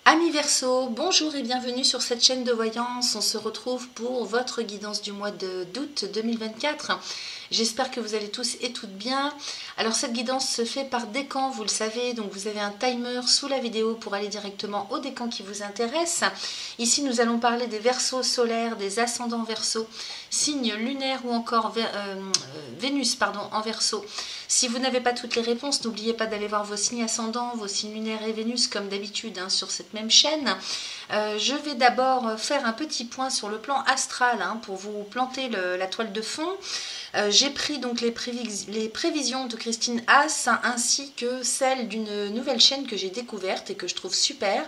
Amis Verseau, bonjour et bienvenue sur cette chaîne de voyance. On se retrouve pour votre guidance du mois d'août 2024. J'espère que vous allez tous et toutes bien. Alors cette guidance se fait par décan, vous le savez, donc vous avez un timer sous la vidéo pour aller directement au décan qui vous intéresse. Ici nous allons parler des Verseaux solaires, des ascendants Verseau, signes lunaires ou encore Vénus en Verseau. Si vous n'avez pas toutes les réponses, n'oubliez pas d'aller voir vos signes ascendants, vos signes lunaires et Vénus comme d'habitude sur cette même chaîne. Je vais d'abord faire un petit point sur le plan astral pour vous planter la toile de fond. J'ai pris donc les prévisions de Christine Haas ainsi que celles d'une nouvelle chaîne que j'ai découverte et que je trouve super.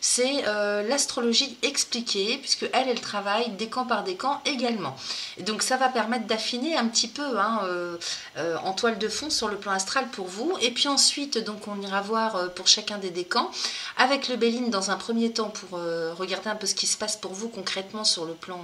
C'est l'astrologie expliquée, puisque elle travaille décan par décan également. Et donc ça va permettre d'affiner un petit peu en toile de fond sur le plan astral pour vous. Et puis ensuite, donc on ira voir pour chacun des décans, avec le Béline dans un premier temps pour regarder un peu ce qui se passe pour vous concrètement sur le plan,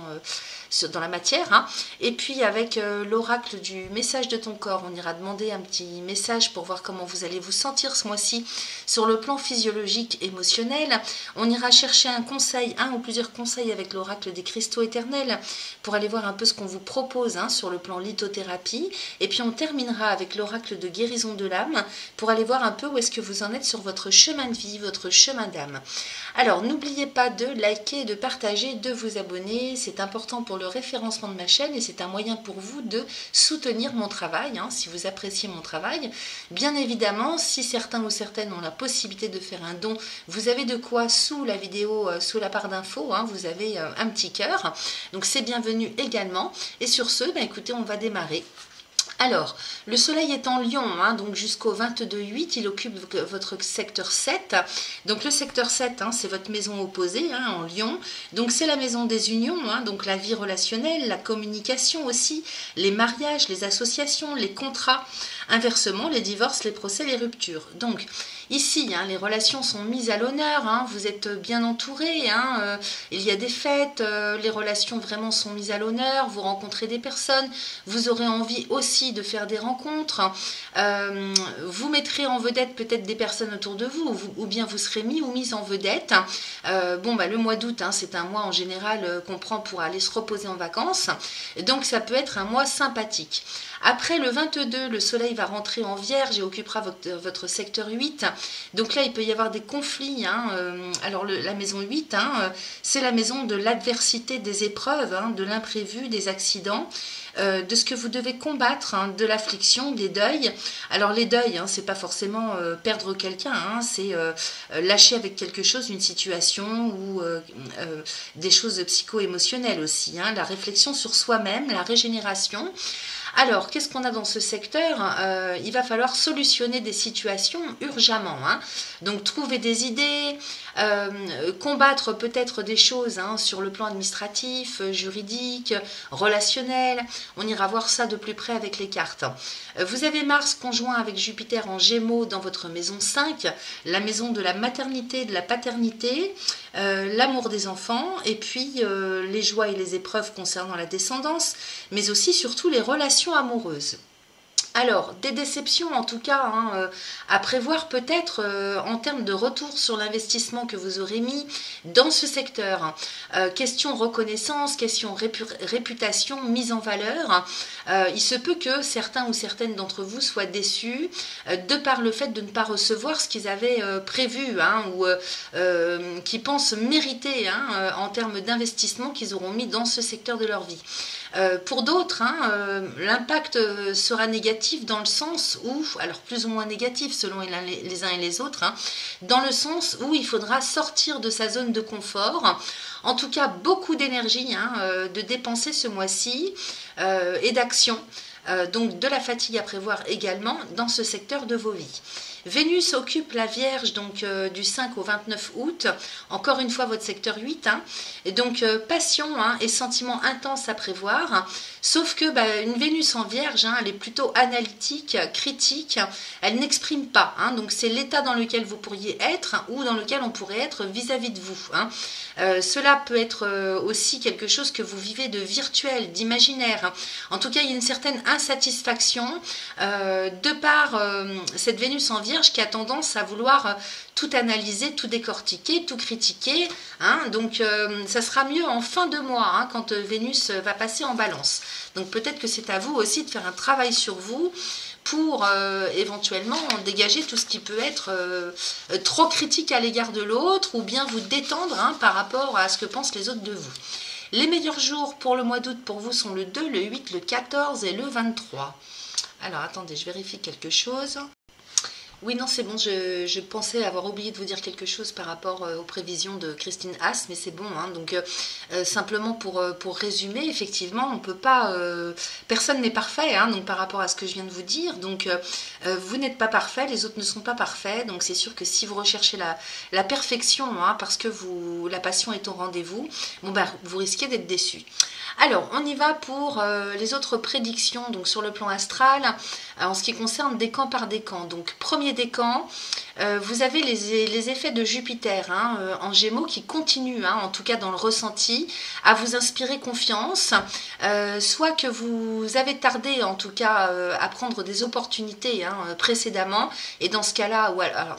dans la matière. Et puis avec l'oracle du message de ton corps, on ira demander un petit message pour voir comment vous allez vous sentir ce mois-ci sur le plan physiologique, émotionnel. On ira chercher un conseil, un ou plusieurs conseils avec l'oracle des cristaux éternels pour aller voir un peu ce qu'on vous propose sur le plan lithothérapie. Et puis on terminera avec l'oracle de guérison de l'âme pour aller voir un peu où est-ce que vous en êtes sur votre chemin de vie, votre chemin d'âme. Alors n'oubliez pas de liker, de partager, de vous abonner. C'est important pour le référencement de ma chaîne et c'est un moyen pour vous de soutenir mon travail, si vous appréciez mon travail. Bien évidemment, si certains ou certaines ont la possibilité de faire un don, vous avez de quoi sous la vidéo, sous la barre d'infos, vous avez un petit cœur. Donc c'est bienvenu également. Et sur ce, écoutez, on va démarrer. Alors, le soleil est en Lion, donc jusqu'au 22/8, il occupe votre secteur 7. Donc le secteur 7, c'est votre maison opposée en Lion. Donc c'est la maison des unions, donc la vie relationnelle, la communication aussi, les mariages, les associations, les contrats. Inversement, les divorces, les procès, les ruptures. Donc ici, les relations sont mises à l'honneur, vous êtes bien entouré, il y a des fêtes, les relations vraiment sont mises à l'honneur, vous rencontrez des personnes, vous aurez envie aussi de faire des rencontres, vous mettrez en vedette peut-être des personnes autour de vous, ou bien vous serez mis ou mise en vedette. Le mois d'août, c'est un mois en général qu'on prend pour aller se reposer en vacances, donc ça peut être un mois sympathique. Après le 22, le soleil va rentrer en Vierge et occupera votre secteur 8. Donc là, il peut y avoir des conflits. Alors la maison 8, c'est la maison de l'adversité, des épreuves, de l'imprévu, des accidents, de ce que vous devez combattre, de l'affliction, des deuils. Alors les deuils, c'est pas forcément perdre quelqu'un, c'est lâcher avec quelque chose, une situation ou des choses psycho-émotionnelles aussi. La réflexion sur soi-même, la régénération. Alors, qu'est-ce qu'on a dans ce secteur? Il va falloir solutionner des situations urgemment. Donc, trouver des idées, combattre peut-être des choses sur le plan administratif, juridique, relationnel. On ira voir ça de plus près avec les cartes. Vous avez Mars conjoint avec Jupiter en Gémeaux dans votre maison 5, la maison de la maternité, de la paternité, l'amour des enfants, et puis les joies et les épreuves concernant la descendance, mais aussi surtout les relations amoureuses. Alors, des déceptions en tout cas à prévoir peut-être en termes de retour sur l'investissement que vous aurez mis dans ce secteur. Question reconnaissance, question réputation, mise en valeur. Il se peut que certains ou certaines d'entre vous soient déçus de par le fait de ne pas recevoir ce qu'ils avaient prévu ou qui pensent mériter en termes d'investissement qu'ils auront mis dans ce secteur de leur vie. Pour d'autres, l'impact sera négatif dans le sens où, alors plus ou moins négatif selon les uns et les autres, dans le sens où il faudra sortir de sa zone de confort. En tout cas, beaucoup d'énergie de dépenser ce mois-ci et d'action. Donc de la fatigue à prévoir également dans ce secteur de vos vies. Vénus occupe la Vierge donc du 5 au 29 août, encore une fois votre secteur 8, et donc passion et sentiments intenses à prévoir, sauf que une Vénus en Vierge, elle est plutôt analytique, critique, elle n'exprime pas, donc c'est l'état dans lequel vous pourriez être ou dans lequel on pourrait être vis-à-vis de vous. Cela peut être aussi quelque chose que vous vivez de virtuel, d'imaginaire. En tout cas, il y a une certaine insatisfaction de par cette Vénus en Vierge qui a tendance à vouloir tout analyser, tout décortiquer, tout critiquer. Hein. Donc ça sera mieux en fin de mois, hein, quand Vénus va passer en Balance. Donc peut-être que c'est à vous aussi de faire un travail sur vous pour éventuellement dégager tout ce qui peut être trop critique à l'égard de l'autre, ou bien vous détendre, hein, par rapport à ce que pensent les autres de vous. Les meilleurs jours pour le mois d'août pour vous sont le 2, le 8, le 14 et le 23. Alors attendez, je vérifie quelque chose. Oui, non, c'est bon, je pensais avoir oublié de vous dire quelque chose par rapport aux prévisions de Christine Haas, mais c'est bon, hein. Donc simplement pour résumer, effectivement, on peut pas, personne n'est parfait, hein, donc par rapport à ce que je viens de vous dire, donc vous n'êtes pas parfait, les autres ne sont pas parfaits, donc c'est sûr que si vous recherchez la perfection, hein, parce que la passion est au rendez-vous, bon, bah, vous risquez d'être déçu. Alors, on y va pour les autres prédictions, donc sur le plan astral, en ce qui concerne décan par décan. Donc, premier décan, vous avez les effets de Jupiter, hein, en Gémeaux qui continuent, hein, en tout cas dans le ressenti, à vous inspirer confiance, soit que vous avez tardé en tout cas à prendre des opportunités, hein, précédemment, et dans ce cas-là,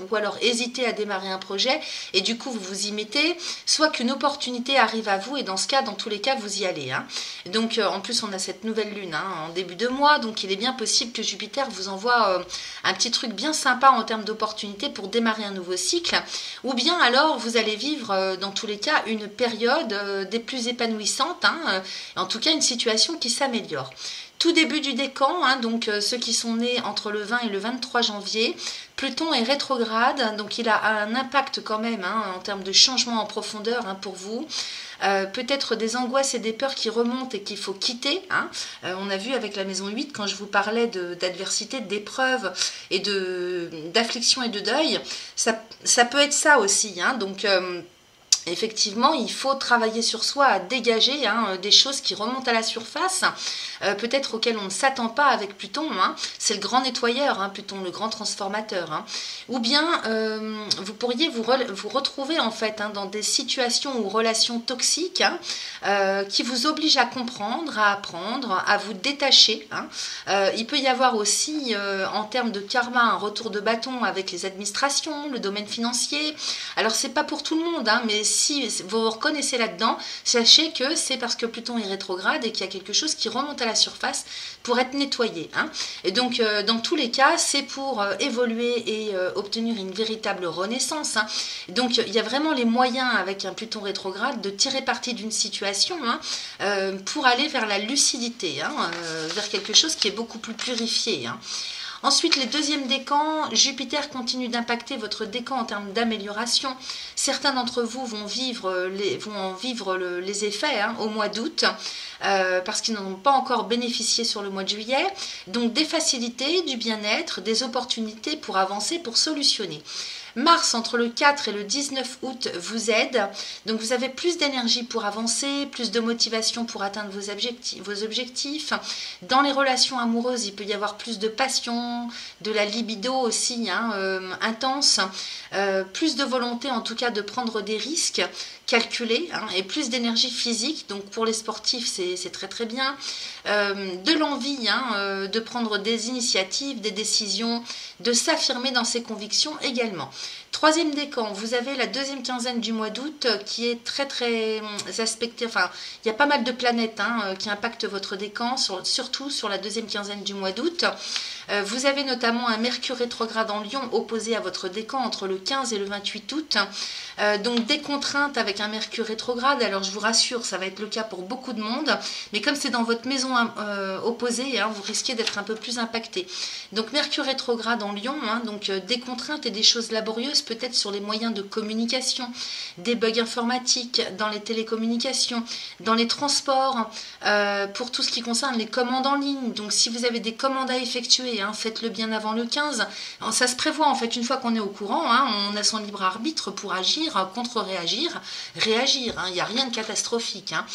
ou alors hésiter à démarrer un projet, et du coup vous vous y mettez, soit qu'une opportunité arrive à vous, et dans ce cas, dans tous les cas, vous y allez. Hein. Donc en plus on a cette nouvelle lune, hein, en début de mois, donc il est bien possible que Jupiter vous envoie un petit truc bien sympa en termes d'opportunités pour démarrer un nouveau cycle, ou bien alors vous allez vivre dans tous les cas une période des plus épanouissantes, hein, en tout cas une situation qui s'améliore. Tout début du décan, hein, donc ceux qui sont nés entre le 20 et le 23 janvier, Pluton est rétrograde, donc il a un impact quand même, hein, en termes de changement en profondeur, hein, pour vous. Peut-être des angoisses et des peurs qui remontent et qu'il faut quitter. Hein. On a vu avec la maison 8, quand je vous parlais d'adversité, d'épreuves et d'affliction et de deuil, ça peut être ça aussi. Hein. Donc effectivement, il faut travailler sur soi, à dégager, hein, des choses qui remontent à la surface, peut-être auxquelles on ne s'attend pas avec Pluton. Hein. C'est le grand nettoyeur, hein, Pluton, le grand transformateur. Hein. Ou bien, vous pourriez vous retrouver en fait, hein, dans des situations ou relations toxiques, hein, qui vous obligent à comprendre, à apprendre, à vous détacher. Hein. Il peut y avoir aussi, en termes de karma, un retour de bâton avec les administrations, le domaine financier. Alors, c'est pas pour tout le monde, hein, mais si vous vous reconnaissez là-dedans, sachez que c'est parce que Pluton est rétrograde et qu'il y a quelque chose qui remonte à la surface pour être nettoyé. Hein. Et donc, dans tous les cas, c'est pour évoluer et obtenir une véritable renaissance. Hein. Donc, il y a vraiment les moyens, avec un Pluton rétrograde, de tirer parti d'une situation, hein, pour aller vers la lucidité, hein, vers quelque chose qui est beaucoup plus purifié. Hein. Ensuite, les deuxièmes décans, Jupiter continue d'impacter votre décan en termes d'amélioration. Certains d'entre vous vont en vivre les effets, hein, au mois d'août, parce qu'ils n'en ont pas encore bénéficié sur le mois de juillet. Donc des facilités, du bien-être, des opportunités pour avancer, pour solutionner. Mars, entre le 4 et le 19 août, vous aide. Donc vous avez plus d'énergie pour avancer, plus de motivation pour atteindre vos objectifs. Dans les relations amoureuses, il peut y avoir plus de passion, de la libido aussi, hein, intense. Plus de volonté en tout cas de prendre des risques calculés, hein, et plus d'énergie physique. Donc pour les sportifs, c'est très très bien. De l'envie, hein, de prendre des initiatives, des décisions, de s'affirmer dans ses convictions également. Troisième décan, vous avez la deuxième quinzaine du mois d'août qui est très très aspectée, enfin il y a pas mal de planètes, hein, qui impactent votre décan, surtout sur la deuxième quinzaine du mois d'août. Vous avez notamment un Mercure rétrograde en Lion opposé à votre décan entre le 15 et le 28 août. Donc des contraintes avec un Mercure rétrograde, alors je vous rassure, ça va être le cas pour beaucoup de monde, mais comme c'est dans votre maison opposée, hein, vous risquez d'être un peu plus impacté. Donc Mercure rétrograde en Lion, hein, donc des contraintes et des choses laborieuses peut-être sur les moyens de communication, des bugs informatiques dans les télécommunications, dans les transports, pour tout ce qui concerne les commandes en ligne. Donc si vous avez des commandes à effectuer, hein, faites-le bien avant le 15. Alors, ça se prévoit en fait une fois qu'on est au courant, hein, on a son libre arbitre pour agir, contre-réagir, réagir, hein, il n'y a rien de catastrophique. Hein.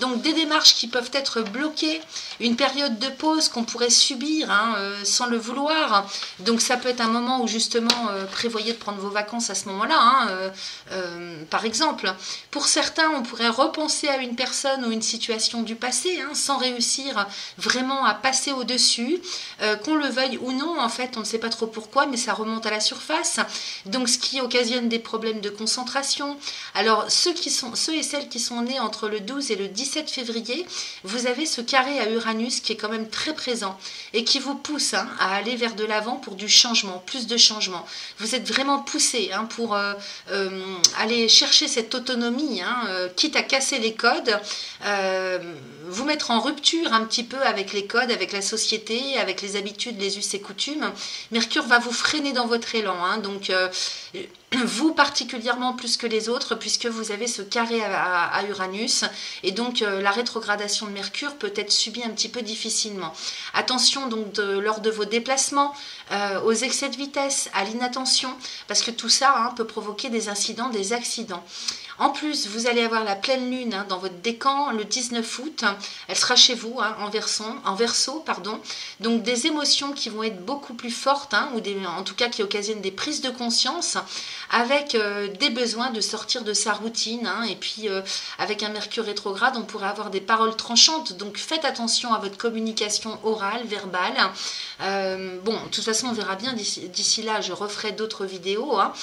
Donc des démarches qui peuvent être bloquées, une période de pause qu'on pourrait subir hein, sans le vouloir. Donc ça peut être un moment où justement prévoyez de prendre vos vacances à ce moment-là, hein, par exemple. Pour certains, on pourrait repenser à une personne ou une situation du passé, hein, sans réussir vraiment à passer au-dessus, qu'on le veuille ou non, en fait, on ne sait pas trop pourquoi, mais ça remonte à la surface. Donc ce qui occasionne des problèmes de concentration. Alors ceux et celles qui sont nés entre le 12 et le 17 février, vous avez ce carré à Uranus qui est quand même très présent et qui vous pousse hein, à aller vers de l'avant pour du changement, plus de changement. Vous êtes vraiment poussé hein, pour aller chercher cette autonomie, hein, quitte à casser les codes, vous mettre en rupture un petit peu avec les codes, avec la société, avec les habitudes, les us et coutumes. Mercure va vous freiner dans votre élan, hein, donc vous particulièrement plus que les autres puisque vous avez ce carré à Uranus et donc la rétrogradation de Mercure peut être subie un petit peu difficilement. Attention donc lors de vos déplacements, aux excès de vitesse, à l'inattention parce que tout ça hein, peut provoquer des incidents, des accidents. En plus, vous allez avoir la pleine lune hein, dans votre décan le 19 août. Elle sera chez vous hein, en Verseau, pardon. Donc des émotions qui vont être beaucoup plus fortes, hein, ou en tout cas qui occasionnent des prises de conscience, avec des besoins de sortir de sa routine. Hein, et puis avec un Mercure rétrograde, on pourrait avoir des paroles tranchantes. Donc faites attention à votre communication orale, verbale. Bon, de toute façon, on verra bien d'ici là. Je referai d'autres vidéos, hein,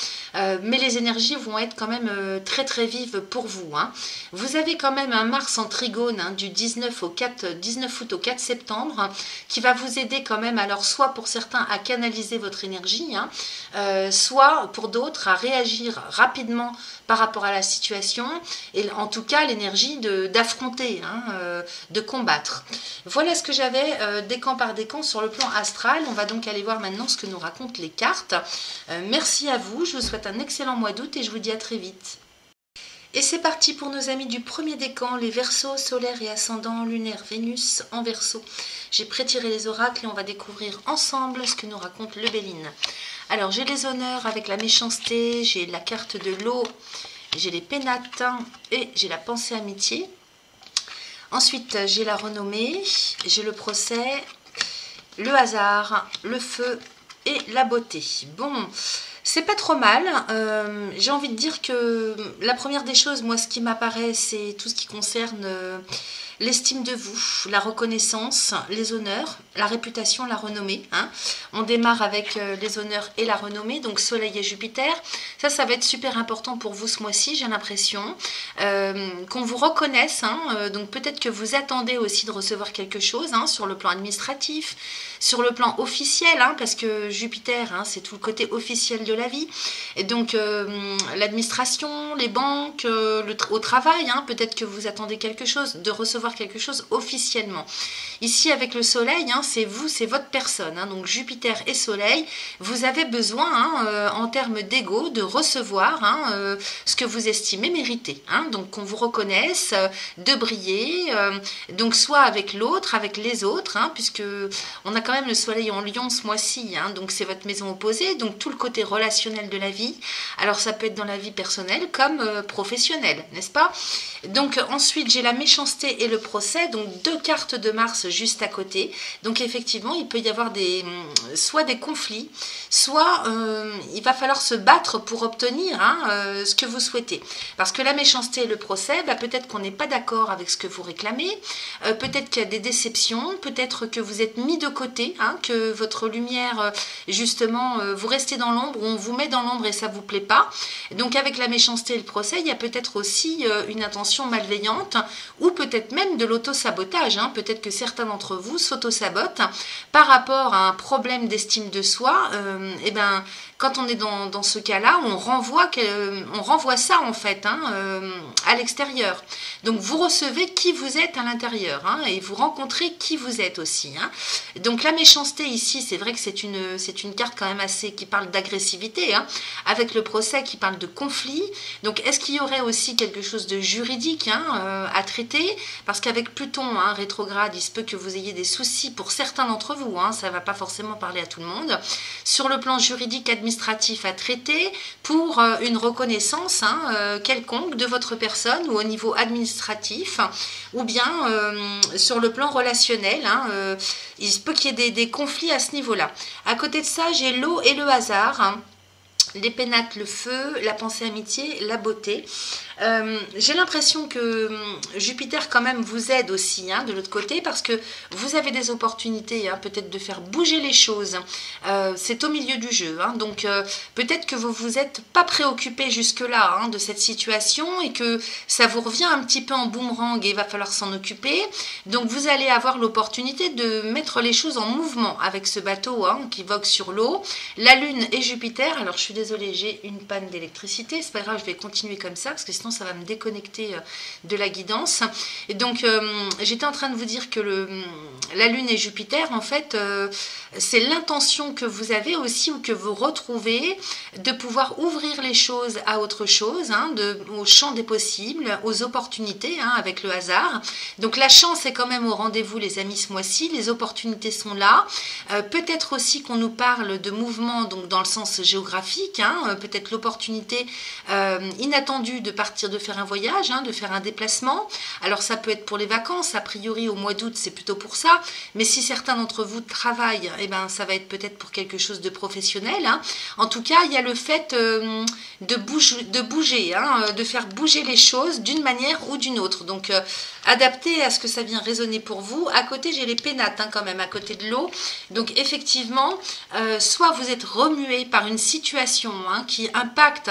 mais les énergies vont être quand même très très vive pour vous. Hein. Vous avez quand même un Mars en trigone hein, du 19 août au 4 septembre qui va vous aider quand même, alors soit pour certains à canaliser votre énergie, hein, soit pour d'autres à réagir rapidement par rapport à la situation et en tout cas l'énergie d'affronter, hein, de combattre. Voilà ce que j'avais décan par décan sur le plan astral. On va donc aller voir maintenant ce que nous racontent les cartes. Merci à vous, je vous souhaite un excellent mois d'août et je vous dis à très vite. Et c'est parti pour nos amis du premier décan, les Verseaux, solaire et ascendant lunaire, Vénus en Verseau. J'ai prétiré les oracles et on va découvrir ensemble ce que nous raconte le Béline. Alors j'ai les honneurs avec la méchanceté, j'ai la carte de l'eau, j'ai les pénates et j'ai la pensée amitié. Ensuite j'ai la renommée, j'ai le procès, le hasard, le feu et la beauté. Bon... C'est pas trop mal, j'ai envie de dire que la première des choses, moi ce qui m'apparaît c'est tout ce qui concerne l'estime de vous, la reconnaissance, les honneurs, la réputation, la renommée. Hein. On démarre avec les honneurs et la renommée, donc Soleil et Jupiter. Ça va être super important pour vous ce mois-ci, j'ai l'impression. Qu'on vous reconnaisse, hein, donc peut-être que vous attendez aussi de recevoir quelque chose hein, sur le plan administratif, sur le plan officiel, hein, parce que Jupiter, hein, c'est tout le côté officiel de la vie. Et donc l'administration, les banques, au travail, hein, peut-être que vous attendez quelque chose, de recevoir quelque chose officiellement. Ici avec le soleil, hein, c'est vous, c'est votre personne, hein, donc Jupiter et soleil, vous avez besoin hein, en termes d'ego de recevoir hein, ce que vous estimez mériter, hein, donc qu'on vous reconnaisse, de briller, donc soit avec l'autre, avec les autres, hein, puisque on a quand même le soleil en Lion ce mois-ci, hein, donc c'est votre maison opposée, donc tout le côté relationnel de la vie, alors ça peut être dans la vie personnelle comme professionnelle, n'est-ce pas? Donc ensuite j'ai la méchanceté et le procès, donc deux cartes de Mars juste à côté. Donc effectivement, il peut y avoir soit des conflits, soit il va falloir se battre pour obtenir hein, ce que vous souhaitez. Parce que la méchanceté et le procès, bah, peut-être qu'on n'est pas d'accord avec ce que vous réclamez, peut-être qu'il y a des déceptions, peut-être que vous êtes mis de côté, hein, que votre lumière, justement, vous restez dans l'ombre, ou on vous met dans l'ombre et ça ne vous plaît pas. Donc avec la méchanceté et le procès, il y a peut-être aussi une intention malveillante, ou peut-être même de l'auto-sabotage. Hein. Peut-être que certains d'entre vous s'auto-sabotent par rapport à un problème d'estime de soi. Eh ben, quand on est dans ce cas-là, on renvoie ça en fait à l'extérieur. Donc vous recevez qui vous êtes à l'intérieur et vous rencontrez qui vous êtes aussi. Donc la méchanceté ici, c'est vrai que c'est une carte quand même assez qui parle d'agressivité, avec le procès qui parle de conflit. Donc est-ce qu'il y aurait aussi quelque chose de juridique à traiter? Parce qu'avec Pluton rétrograde, il se peut que vous ayez des soucis pour certains d'entre vous, ça ne va pas forcément parler à tout le monde. Sur le plan juridique administratif à traiter pour une reconnaissance quelconque de votre personne ou au niveau administratif, ou bien sur le plan relationnel, il se peut qu'il y ait des conflits à ce niveau-là. À côté de ça, j'ai l'eau et le hasard. Les pénates, le feu, la pensée amitié, la beauté. J'ai l'impression que Jupiter quand même vous aide aussi de l'autre côté, parce que vous avez des opportunités peut-être de faire bouger les choses. C'est au milieu du jeu, donc peut-être que vous vous êtes pas préoccupé jusque-là de cette situation et que ça vous revient un petit peu en boomerang et il va falloir s'en occuper. Donc vous allez avoir l'opportunité de mettre les choses en mouvement avec ce bateau qui vogue sur l'eau. La Lune et Jupiter, alors je suis désolée, j'ai une panne d'électricité, c'est pas grave, je vais continuer comme ça parce que sinon ça va me déconnecter de la guidance. Et donc j'étais en train de vous dire que la Lune et Jupiter, en fait, c'est l'intention que vous avez aussi ou que vous retrouvez de pouvoir ouvrir les choses à autre chose, au champ des possibles, aux opportunités avec le hasard. Donc la chance est quand même au rendez-vous, les amis, ce mois-ci. Les opportunités sont là. Peut-être aussi qu'on nous parle de mouvement, donc dans le sens géographique, peut-être l'opportunité inattendue de partir, de faire un voyage, de faire un déplacement. Alors ça peut être pour les vacances, a priori au mois d'août c'est plutôt pour ça, mais si certains d'entre vous travaillent, ça va être peut-être pour quelque chose de professionnel. En tout cas, il y a le fait de bouger, de faire bouger les choses d'une manière ou d'une autre. Donc adapté à ce que ça vient résonner pour vous. À côté, j'ai les pénates quand même, à côté de l'eau. Donc effectivement, soit vous êtes remué par une situation qui impacte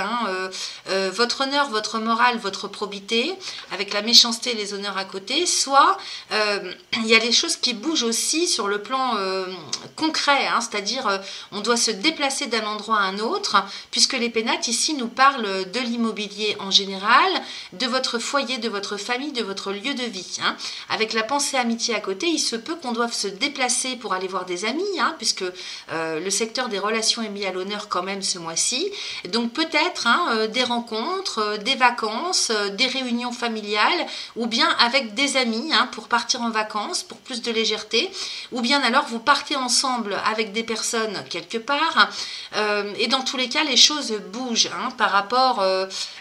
votre honneur, votre morale, votre probité, avec la méchanceté et les honneurs à côté, soit il y a des choses qui bougent aussi sur le plan concret, c'est-à-dire on doit se déplacer d'un endroit à un autre, puisque les pénates ici nous parlent de l'immobilier en général, de votre foyer, de votre famille, de votre lieu de vie. Avec la pensée amitié à côté, il se peut qu'on doive se déplacer pour aller voir des amis, puisque le secteur des relations est mis à l'honneur quand même ce mois-ci. Donc peut-être des rencontres, des vacances, des réunions familiales, ou bien avec des amis pour partir en vacances, pour plus de légèreté, ou bien alors vous partez ensemble avec des personnes quelque part, et dans tous les cas les choses bougent par rapport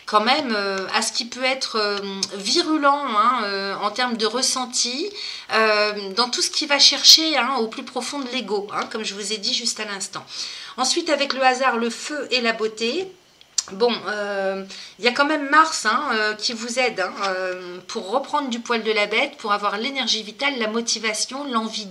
quand même à ce qui peut être virulent en termes de ressenti, dans tout ce qui va chercher au plus profond de l'ego, comme je vous ai dit juste à l'instant. Ensuite, avec le hasard, le feu et la beauté. Bon, il y a quand même Mars qui vous aide pour reprendre du poil de la bête, pour avoir l'énergie vitale, la motivation, l'envie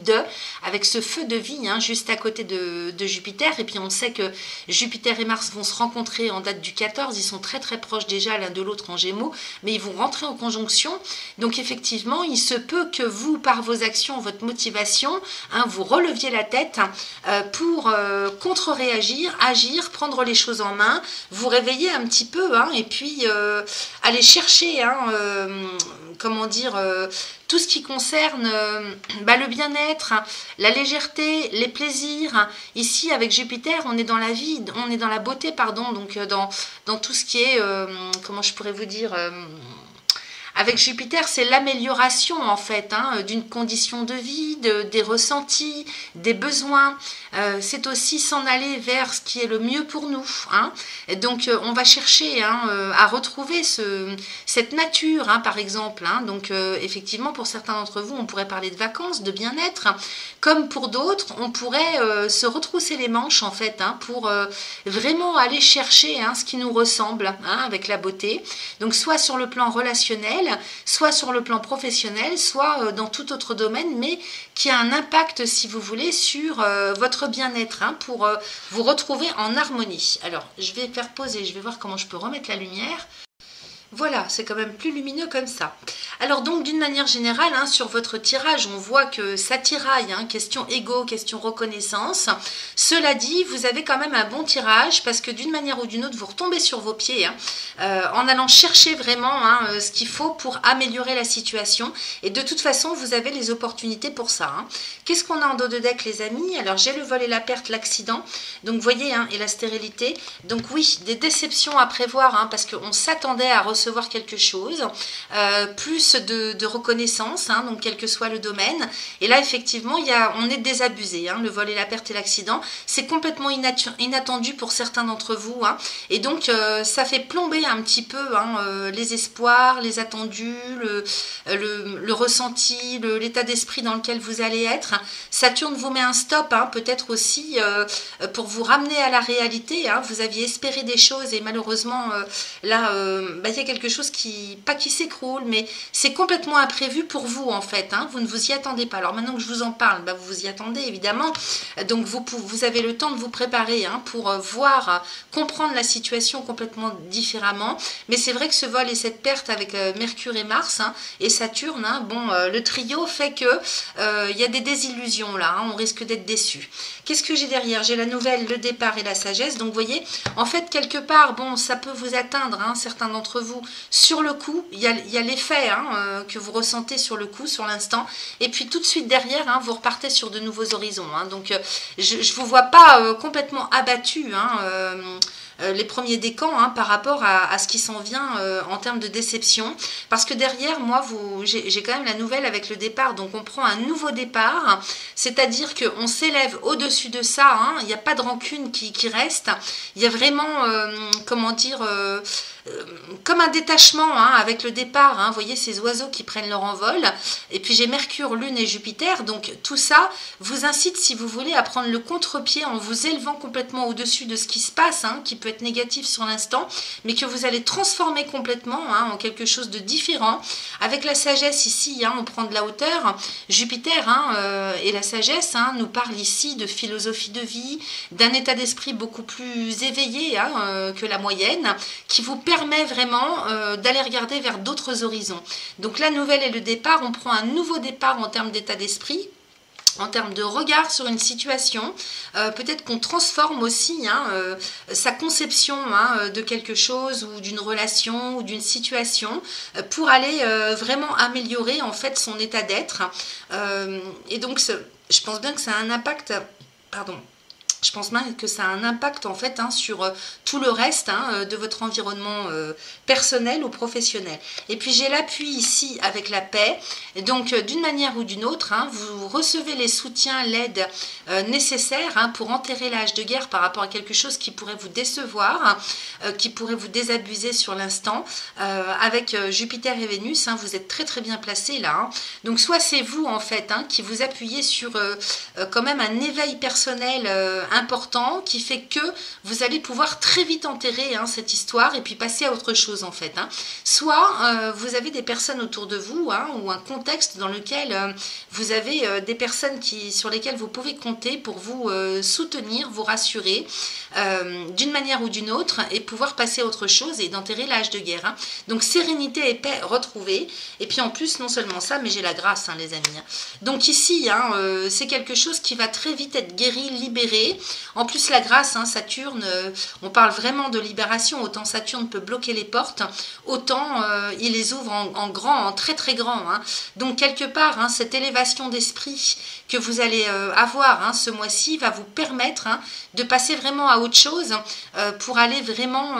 avec ce feu de vie juste à côté de Jupiter. Et puis on sait que Jupiter et Mars vont se rencontrer en date du 14, ils sont très très proches déjà l'un de l'autre en Gémeaux, mais ils vont rentrer en conjonction. Donc effectivement, il se peut que vous, par vos actions, votre motivation, vous releviez la tête pour contre-réagir, agir, prendre les choses en main, vous réveiller un petit peu et puis aller chercher comment dire tout ce qui concerne le bien-être, la légèreté, les plaisirs. Ici avec Jupiter on est dans la vie, on est dans la beauté, pardon, donc dans tout ce qui est comment je pourrais vous dire, avec Jupiter, c'est l'amélioration en fait d'une condition de vie, des ressentis, des besoins. C'est aussi s'en aller vers ce qui est le mieux pour nous. Et donc on va chercher à retrouver cette nature, par exemple. Donc effectivement, pour certains d'entre vous, on pourrait parler de vacances, de bien-être. Comme pour d'autres, on pourrait se retrousser les manches en fait pour vraiment aller chercher ce qui nous ressemble avec la beauté. Donc soit sur le plan relationnel, soit sur le plan professionnel, soit dans tout autre domaine, mais qui a un impact, si vous voulez, sur votre bien-être, pour vous retrouver en harmonie. Alors, je vais faire pause et je vais voir comment je peux remettre la lumière. Voilà, c'est quand même plus lumineux comme ça. Alors donc d'une manière générale, hein, sur votre tirage, on voit que ça tiraille, hein, question ego, question reconnaissance. Cela dit, vous avez quand même un bon tirage parce que d'une manière ou d'une autre, vous retombez sur vos pieds hein, en allant chercher vraiment hein, ce qu'il faut pour améliorer la situation. Et de toute façon, vous avez les opportunités pour ça. Hein. Qu'est-ce qu'on a en dos de deck, les amis? Alors j'ai le vol et la perte, l'accident. Donc vous voyez, hein, et la stérilité. Donc oui, des déceptions à prévoir hein, parce qu'on s'attendait à recevoir quelque chose, plus de reconnaissance, hein, donc quel que soit le domaine. Et là, effectivement, on est désabusé. Hein, le vol et la perte et l'accident, c'est complètement inattendu pour certains d'entre vous. Hein, et donc, ça fait plomber un petit peu hein, les espoirs, les attendus, le ressenti, l'état d'esprit dans lequel vous allez être. Saturne vous met un stop, hein, peut-être aussi pour vous ramener à la réalité. Hein, vous aviez espéré des choses et malheureusement, là, il y a quelque chose pas qui s'écroule, mais c'est complètement imprévu pour vous en fait, hein, vous ne vous y attendez pas. Alors maintenant que je vous en parle, vous vous y attendez évidemment, donc vous avez le temps de vous préparer hein, pour voir, comprendre la situation complètement différemment, mais c'est vrai que ce vol et cette perte avec Mercure et Mars hein, et Saturne, hein, bon, le trio fait que il y a des désillusions là, hein, on risque d'être déçu. Qu'est-ce que j'ai derrière? J'ai la nouvelle, le départ et la sagesse, donc vous voyez, en fait quelque part, bon, ça peut vous atteindre, hein, certains d'entre vous, sur le coup, il y a l'effet hein, que vous ressentez sur le coup, sur l'instant, et puis tout de suite derrière, hein, vous repartez sur de nouveaux horizons. Hein, donc, je ne vous vois pas complètement abattu hein, les premiers décans hein, par rapport à ce qui s'en vient en termes de déception, parce que derrière, moi, j'ai quand même la nouvelle avec le départ, donc on prend un nouveau départ, c'est-à-dire qu'on s'élève au-dessus de ça, hein, il n'y a pas de rancune qui reste, il y a vraiment, comment dire... comme un détachement hein, avec le départ, hein, vous voyez ces oiseaux qui prennent leur envol, et puis j'ai Mercure, Lune et Jupiter, donc tout ça vous incite si vous voulez à prendre le contre-pied en vous élevant complètement au-dessus de ce qui se passe, hein, qui peut être négatif sur l'instant, mais que vous allez transformer complètement hein, en quelque chose de différent. Avec la sagesse ici, hein, on prend de la hauteur, Jupiter hein, et la sagesse hein, nous parlent ici de philosophie de vie, d'un état d'esprit beaucoup plus éveillé hein, que la moyenne, qui vous permet vraiment d'aller regarder vers d'autres horizons. Donc la nouvelle et le départ, on prend un nouveau départ en termes d'état d'esprit, en termes de regard sur une situation, peut-être qu'on transforme aussi hein, sa conception hein, de quelque chose ou d'une relation ou d'une situation pour aller vraiment améliorer en fait son état d'être. Et donc je pense bien que ça a un impact, pardon, je pense même que ça a un impact en fait hein, sur tout le reste hein, de votre environnement personnel ou professionnel. Et puis j'ai l'appui ici avec la paix. Et donc d'une manière ou d'une autre, hein, vous recevez les soutiens, l'aide nécessaire hein, pour enterrer l'âge de guerre par rapport à quelque chose qui pourrait vous décevoir, qui pourrait vous désabusé sur l'instant. Avec Jupiter et Vénus, hein, vous êtes très très bien placé là. Hein. Donc soit c'est vous en fait hein, qui vous appuyez sur quand même un éveil personnel important qui fait que vous allez pouvoir très vite enterrer hein, cette histoire et puis passer à autre chose en fait. Hein. Soit vous avez des personnes autour de vous hein, ou un contexte dans lequel vous avez des personnes sur lesquelles vous pouvez compter pour vous soutenir, vous rassurer d'une manière ou d'une autre et pouvoir passer à autre chose et d'enterrer l'âge de guerre. Hein. Donc sérénité et paix retrouvée. Et puis en plus, non seulement ça, mais j'ai la grâce, hein, les amis. Hein. Donc ici, hein, c'est quelque chose qui va très vite être guéri, libéré. En plus, la grâce, hein, Saturne, on parle vraiment de libération. Autant Saturne peut bloquer les portes, autant il les ouvre en grand, en très très grand. Hein. Donc quelque part, hein, cette élévation d'esprit que vous allez avoir hein, ce mois-ci va vous permettre hein, de passer vraiment à autre chose pour aller vraiment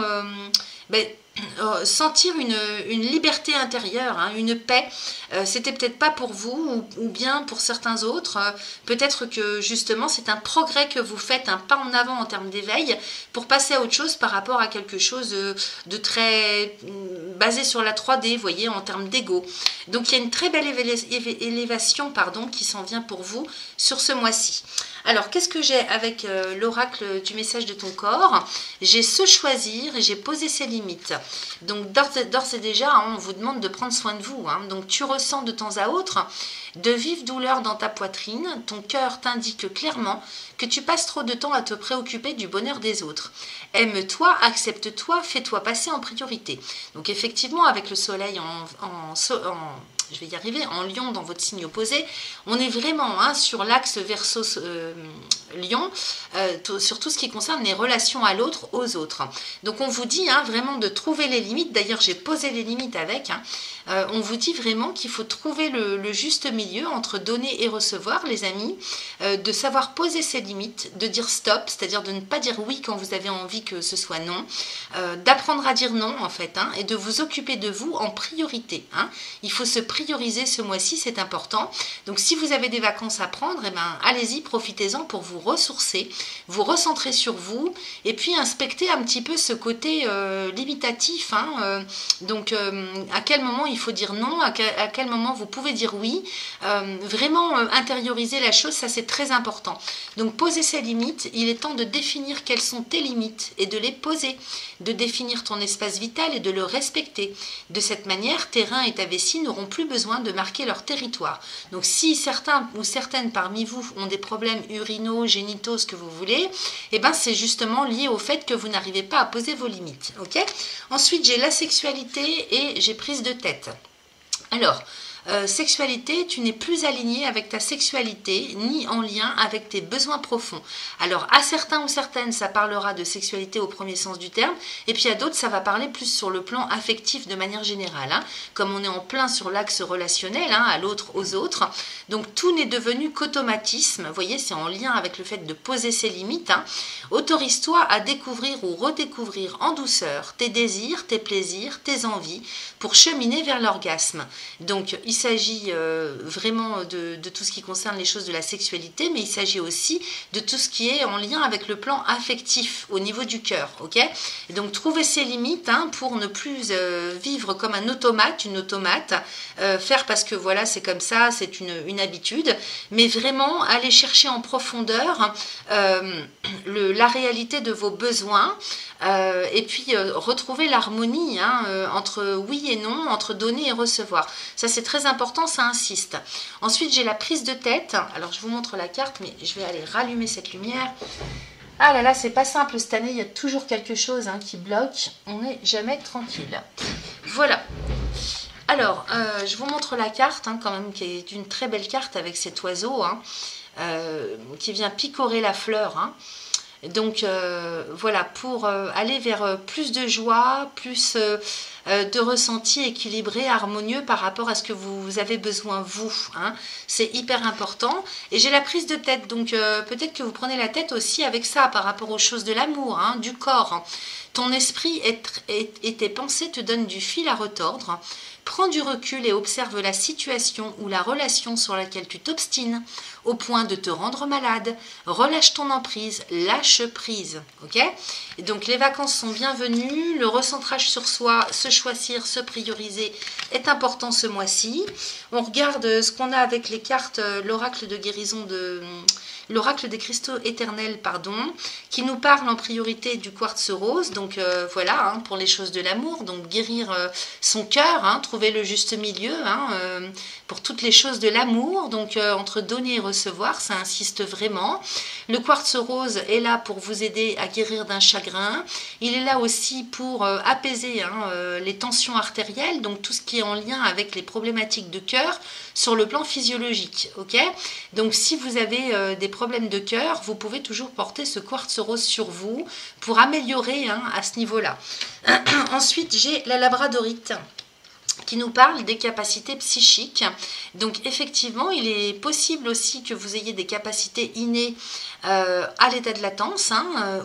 sentir une liberté intérieure, hein, une paix. C'était peut-être pas pour vous ou bien pour certains autres. Peut-être que justement c'est un progrès que vous faites, un pas en avant en termes d'éveil pour passer à autre chose par rapport à quelque chose de très basé sur la 3D, vous voyez, en termes d'ego. Donc il y a une très belle élévation pardon, qui s'en vient pour vous sur ce mois-ci. Alors, qu'est-ce que j'ai avec l'oracle du message de ton corps? J'ai se choisir et j'ai posé ses limites. Donc, d'ores et déjà, hein, on vous demande de prendre soin de vous. Hein. Donc, tu ressens de temps à autre de vives douleurs dans ta poitrine. Ton cœur t'indique clairement que tu passes trop de temps à te préoccuper du bonheur des autres. Aime-toi, accepte-toi, fais-toi passer en priorité. Donc, effectivement, avec le soleil je vais y arriver, en Lion dans votre signe opposé, on est vraiment hein, sur l'axe Lion, sur tout ce qui concerne les relations à l'autre, aux autres. Donc on vous dit hein, vraiment de trouver les limites, d'ailleurs j'ai posé les limites avec, hein. On vous dit vraiment qu'il faut trouver le juste milieu entre donner et recevoir, les amis, de savoir poser ses limites, de dire stop, c'est-à-dire de ne pas dire oui quand vous avez envie que ce soit non, d'apprendre à dire non en fait, hein, et de vous occuper de vous en priorité. Hein. Il faut se prioriser ce mois-ci, c'est important. Donc si vous avez des vacances à prendre, eh ben, allez-y, profitez-en pour vous ressourcer, vous recentrer sur vous, et puis inspecter un petit peu ce côté limitatif. Hein, donc à quel moment il faut dire non, à quel moment vous pouvez dire oui, vraiment intérioriser la chose, ça c'est très important. Donc poser ses limites, il est temps de définir quelles sont tes limites et de les poser, de définir ton espace vital et de le respecter. De cette manière, tes reins et ta vessie n'auront plus besoin de marquer leur territoire. Donc si certains ou certaines parmi vous ont des problèmes urinaux, génitaux, ce que vous voulez, eh ben c'est justement lié au fait que vous n'arrivez pas à poser vos limites. Okay. Ensuite, j'ai la sexualité et j'ai prise de tête. Alors, sexualité, tu n'es plus aligné avec ta sexualité ni en lien avec tes besoins profonds. Alors à certains ou certaines ça parlera de sexualité au premier sens du terme, et puis à d'autres ça va parler plus sur le plan affectif de manière générale, hein, comme on est en plein sur l'axe relationnel, hein, à l'autre, aux autres. Donc tout n'est devenu qu'automatisme, vous voyez, c'est en lien avec le fait de poser ses limites. Hein. Autorise-toi à découvrir ou redécouvrir en douceur tes désirs, tes plaisirs, tes envies pour cheminer vers l'orgasme. Donc il s'agit vraiment de tout ce qui concerne les choses de la sexualité, mais il s'agit aussi de tout ce qui est en lien avec le plan affectif au niveau du cœur. Okay. Et donc trouver ses limites hein, pour ne plus vivre comme un automate, une automate, faire parce que voilà c'est comme ça, c'est une habitude, mais vraiment aller chercher en profondeur la réalité de vos besoins, et puis retrouver l'harmonie hein, entre oui et non, entre donner et recevoir. Ça c'est très important, ça insiste. Ensuite j'ai la prise de tête. Alors je vous montre la carte, mais je vais aller rallumer cette lumière. Ah là là, c'est pas simple cette année, il y a toujours quelque chose hein, qui bloque, on n'est jamais tranquille. Voilà. Alors, je vous montre la carte, hein, quand même, qui est une très belle carte avec cet oiseau, hein, qui vient picorer la fleur, hein. Donc voilà, pour aller vers plus de joie, plus de ressenti équilibré, harmonieux par rapport à ce que vous avez besoin vous. Hein. C'est hyper important. Et j'ai la prise de tête, donc peut-être que vous prenez la tête aussi avec ça par rapport aux choses de l'amour, hein, du corps. Ton esprit et tes pensées te donnent du fil à retordre. Prends du recul et observe la situation ou la relation sur laquelle tu t'obstines au point de te rendre malade. Relâche ton emprise, lâche prise. Ok. Et donc les vacances sont bienvenues, le recentrage sur soi, se choisir, se prioriser est important ce mois-ci. On regarde ce qu'on a avec les cartes, l'oracle de guérison l'oracle des cristaux éternels, pardon, qui nous parle en priorité du quartz rose, donc voilà, hein, pour les choses de l'amour, donc guérir son cœur, hein, trouver le juste milieu, hein, pour toutes les choses de l'amour, donc entre donner et recevoir, ça insiste vraiment. Le quartz rose est là pour vous aider à guérir d'un chagrin, il est là aussi pour apaiser hein, les tensions artérielles, donc tout ce qui est en lien avec les problématiques de cœur sur le plan physiologique, ok. Donc si vous avez des problèmes de cœur, vous pouvez toujours porter ce quartz rose sur vous pour améliorer hein, à ce niveau-là. Ensuite, j'ai la labradorite qui nous parle des capacités psychiques. Donc effectivement, il est possible aussi que vous ayez des capacités innées à l'état de latence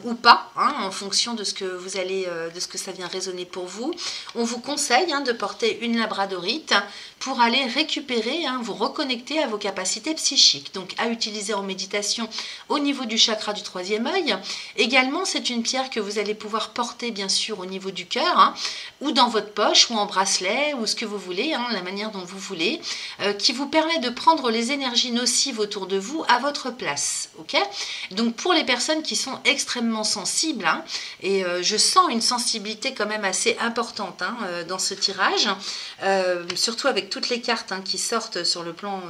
ou pas, en fonction de ce que vous allez, de ce que ça vient résonner pour vous. On vous conseille de porter une labradorite pour aller récupérer, vous reconnecter à vos capacités psychiques. Donc à utiliser en méditation au niveau du chakra du troisième œil. Également, c'est une pierre que vous allez pouvoir porter bien sûr au niveau du cœur, ou dans votre poche, ou en bracelet, ou ce que vous voulez, la manière dont vous voulez, qui vous permet de prendre les énergies nocives autour de vous à votre place. Ok? Donc pour les personnes qui sont extrêmement sensibles, et je sens une sensibilité quand même assez importante dans ce tirage, surtout avec toutes les cartes qui sortent sur le plan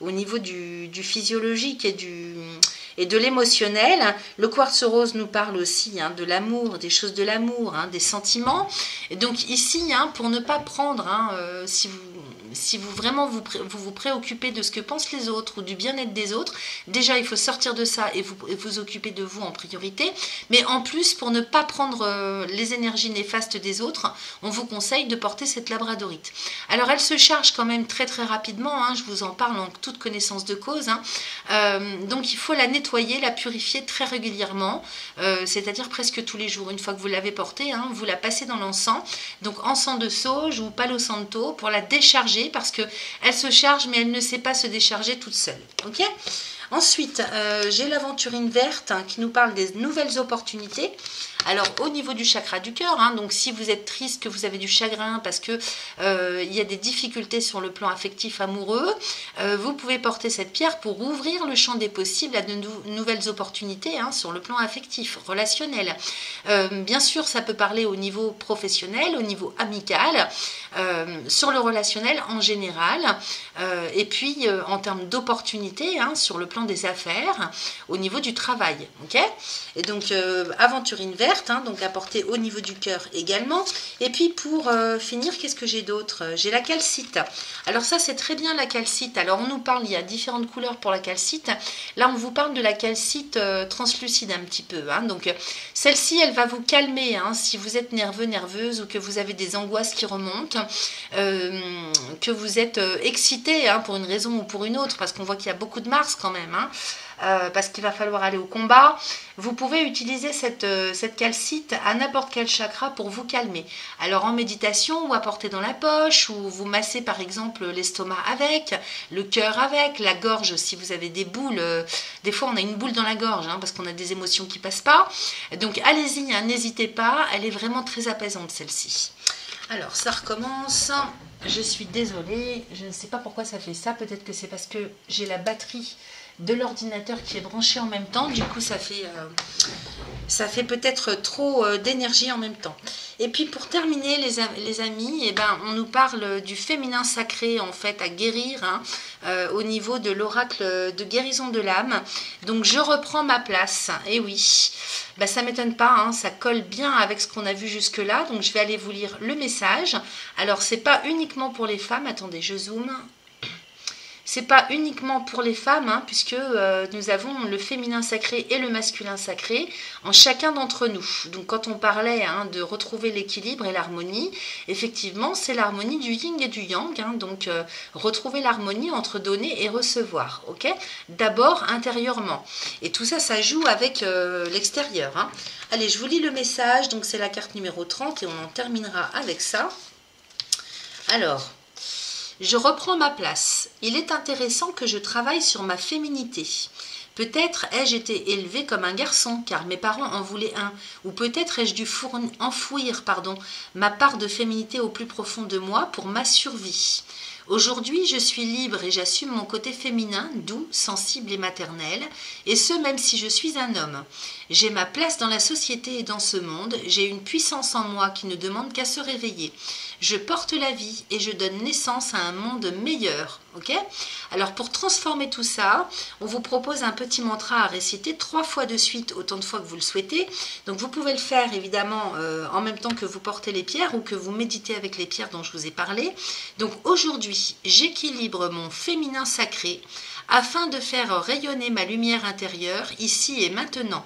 au niveau du physiologique et de l'émotionnel. Le quartz rose nous parle aussi de l'amour, des choses de l'amour, des sentiments. Et donc ici, pour ne pas prendre, si vous vraiment vous préoccupez de ce que pensent les autres ou du bien-être des autres, déjà il faut sortir de ça et vous occuper de vous en priorité. Mais en plus, pour ne pas prendre les énergies néfastes des autres, on vous conseille de porter cette labradorite. Alors elle se charge quand même très très rapidement, je vous en parle en toute connaissance de cause. Donc il faut la nettoyer, la purifier très régulièrement, c'est-à-dire presque tous les jours. Une fois que vous l'avez portée, vous la passez dans l'encens, donc encens de sauge ou palo santo, pour la décharger, parce que elle se charge mais elle ne sait pas se décharger toute seule. Ok? Ensuite, j'ai l'aventurine verte qui nous parle des nouvelles opportunités. Alors au niveau du chakra du cœur, donc si vous êtes triste, que vous avez du chagrin parce que il y a des difficultés sur le plan affectif amoureux, vous pouvez porter cette pierre pour ouvrir le champ des possibles à de nouvelles opportunités sur le plan affectif, relationnel. Bien sûr, ça peut parler au niveau professionnel, au niveau amical, sur le relationnel en général, et puis en termes d'opportunités sur le plan des affaires, au niveau du travail. Ok? Et donc aventurine verte, donc à porter au niveau du cœur également. Et puis pour finir, qu'est-ce que j'ai d'autre? J'ai la calcite. Alors ça, c'est très bien la calcite. Alors on nous parle, il y a différentes couleurs pour la calcite. Là, on vous parle de la calcite translucide un petit peu. Donc celle-ci, elle va vous calmer si vous êtes nerveux, nerveuse, ou que vous avez des angoisses qui remontent, que vous êtes excité pour une raison ou pour une autre, parce qu'on voit qu'il y a beaucoup de Mars quand même. Parce qu'il va falloir aller au combat. Vous pouvez utiliser cette calcite à n'importe quel chakra pour vous calmer. Alors en méditation, ou à porter dans la poche, ou vous massez par exemple l'estomac avec, le cœur avec, la gorge si vous avez des boules. Des fois on a une boule dans la gorge parce qu'on a des émotions qui passent pas. Donc allez-y, n'hésitez pas, elle est vraiment très apaisante celle-ci. Alors ça recommence. Je suis désolée, je ne sais pas pourquoi ça fait ça. Peut-être que c'est parce que j'ai la batterie de l'ordinateur qui est branché en même temps, du coup ça fait peut-être trop d'énergie en même temps. Et puis pour terminer les amis, on nous parle du féminin sacré en fait à guérir au niveau de l'oracle de guérison de l'âme. Donc je reprends ma place, et oui, ça m'étonne pas, ça colle bien avec ce qu'on a vu jusque là. Donc je vais aller vous lire le message. Alors c'est pas uniquement pour les femmes, attendez je zoome. C'est pas uniquement pour les femmes, puisque nous avons le féminin sacré et le masculin sacré en chacun d'entre nous. Donc quand on parlait de retrouver l'équilibre et l'harmonie, effectivement c'est l'harmonie du yin et du yang, donc retrouver l'harmonie entre donner et recevoir, ok? D'abord intérieurement. Et tout ça, ça joue avec l'extérieur. Allez, je vous lis le message, donc c'est la carte numéro 30 et on en terminera avec ça. Alors... Je reprends ma place. Il est intéressant que je travaille sur ma féminité. Peut-être ai-je été élevée comme un garçon, car mes parents en voulaient un. Ou peut-être ai-je dû enfouir ma part de féminité au plus profond de moi pour ma survie. Aujourd'hui, je suis libre et j'assume mon côté féminin, doux, sensible et maternel, et ce même si je suis un homme. J'ai ma place dans la société et dans ce monde, j'ai une puissance en moi qui ne demande qu'à se réveiller. Je porte la vie et je donne naissance à un monde meilleur. Ok ? Alors pour transformer tout ça, on vous propose un petit mantra à réciter 3 fois de suite, autant de fois que vous le souhaitez. Donc vous pouvez le faire évidemment en même temps que vous portez les pierres ou que vous méditez avec les pierres dont je vous ai parlé. Donc aujourd'hui, j'équilibre mon féminin sacré afin de faire rayonner ma lumière intérieure ici et maintenant.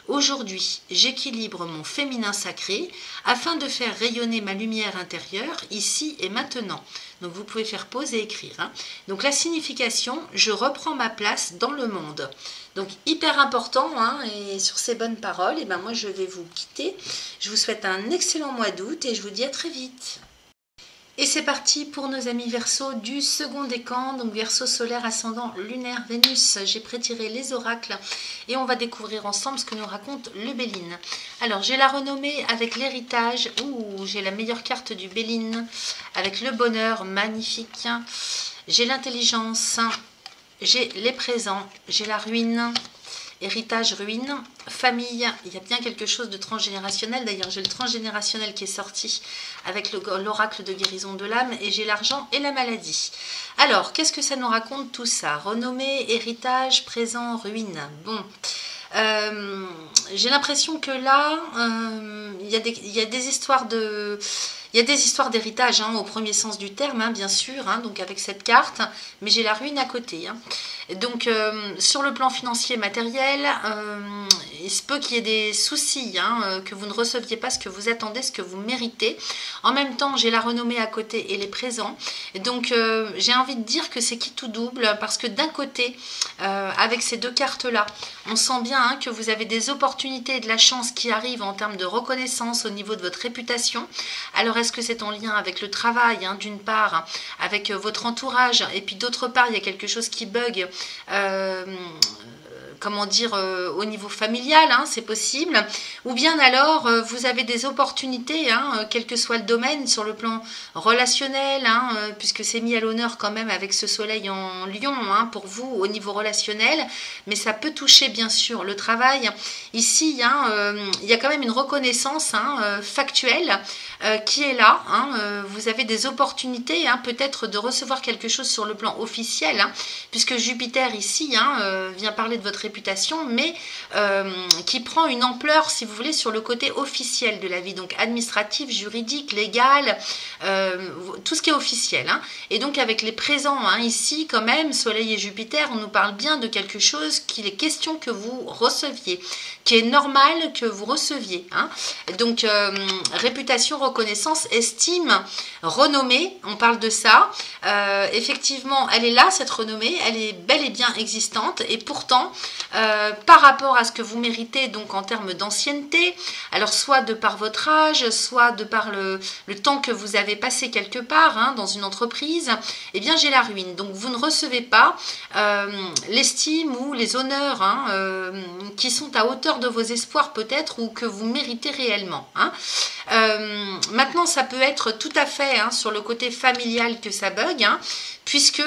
Aujourd'hui, j'équilibre mon féminin sacré afin de faire rayonner ma lumière intérieure ici et maintenant. Donc vous pouvez faire pause et écrire. Hein. Donc la signification, je reprends ma place dans le monde. Donc hyper important, hein, et sur ces bonnes paroles, et ben moi je vais vous quitter. Je vous souhaite un excellent mois d'août et je vous dis à très vite. Et c'est parti pour nos amis Verseau du second décan, donc Verseau solaire, ascendant, lunaire, Vénus. J'ai prétiré les oracles et on va découvrir ensemble ce que nous raconte le Béline. Alors j'ai la renommée avec l'héritage, j'ai la meilleure carte du Béline, avec le bonheur, magnifique. J'ai l'intelligence, j'ai les présents, j'ai la ruine. Héritage, ruine, famille, il y a bien quelque chose de transgénérationnel. D'ailleurs, j'ai le transgénérationnel qui est sorti avec l'oracle de guérison de l'âme et j'ai l'argent et la maladie. Alors, qu'est-ce que ça nous raconte tout ça? Renommée, héritage, présent, ruine. Bon, j'ai l'impression que là, il y a des histoires de... Il y a des histoires d'héritage, hein, au premier sens du terme, hein, bien sûr, hein, donc avec cette carte, mais j'ai la ruine à côté. Hein. Donc, sur le plan financier matériel, il se peut qu'il y ait des soucis, hein, que vous ne receviez pas ce que vous attendez, ce que vous méritez. En même temps, j'ai la renommée à côté et les présents. Donc, j'ai envie de dire que c'est qui tout double, parce que d'un côté, avec ces deux cartes-là, on sent bien, hein, que vous avez des opportunités et de la chance qui arrivent en termes de reconnaissance au niveau de votre réputation. Alors, est-ce que c'est en lien avec le travail, hein, d'une part, avec votre entourage, et puis d'autre part, il y a quelque chose qui bug, comment dire, au niveau familial, hein, c'est possible, ou bien alors vous avez des opportunités, hein, quel que soit le domaine, sur le plan relationnel, hein, puisque c'est mis à l'honneur quand même avec ce soleil en lion, hein, pour vous au niveau relationnel, mais ça peut toucher bien sûr le travail. Ici, hein, il y a quand même une reconnaissance, hein, factuelle qui est là, hein, vous avez des opportunités, hein, peut-être de recevoir quelque chose sur le plan officiel, hein, puisque Jupiter ici, hein, vient parler de votre réputation, mais qui prend une ampleur, si vous voulez, sur le côté officiel de la vie, donc administratif, juridique, légal, tout ce qui est officiel. Hein. Et donc avec les présents, hein, ici, quand même, Soleil et Jupiter, on nous parle bien de quelque chose qu'il est question que vous receviez, qui est normal que vous receviez. Hein. Donc réputation, reconnaissance, estime, renommée, on parle de ça. Effectivement, elle est là, cette renommée, elle est bel et bien existante, et pourtant, par rapport à ce que vous méritez, donc en termes d'ancienneté, alors soit de par votre âge, soit de par le temps que vous avez passé quelque part, hein, dans une entreprise, eh bien j'ai la ruine. Donc vous ne recevez pas l'estime ou les honneurs, hein, qui sont à hauteur de vos espoirs peut-être, ou que vous méritez réellement. Hein. Maintenant, ça peut être tout à fait, hein, sur le côté familial que ça bug, hein, puisque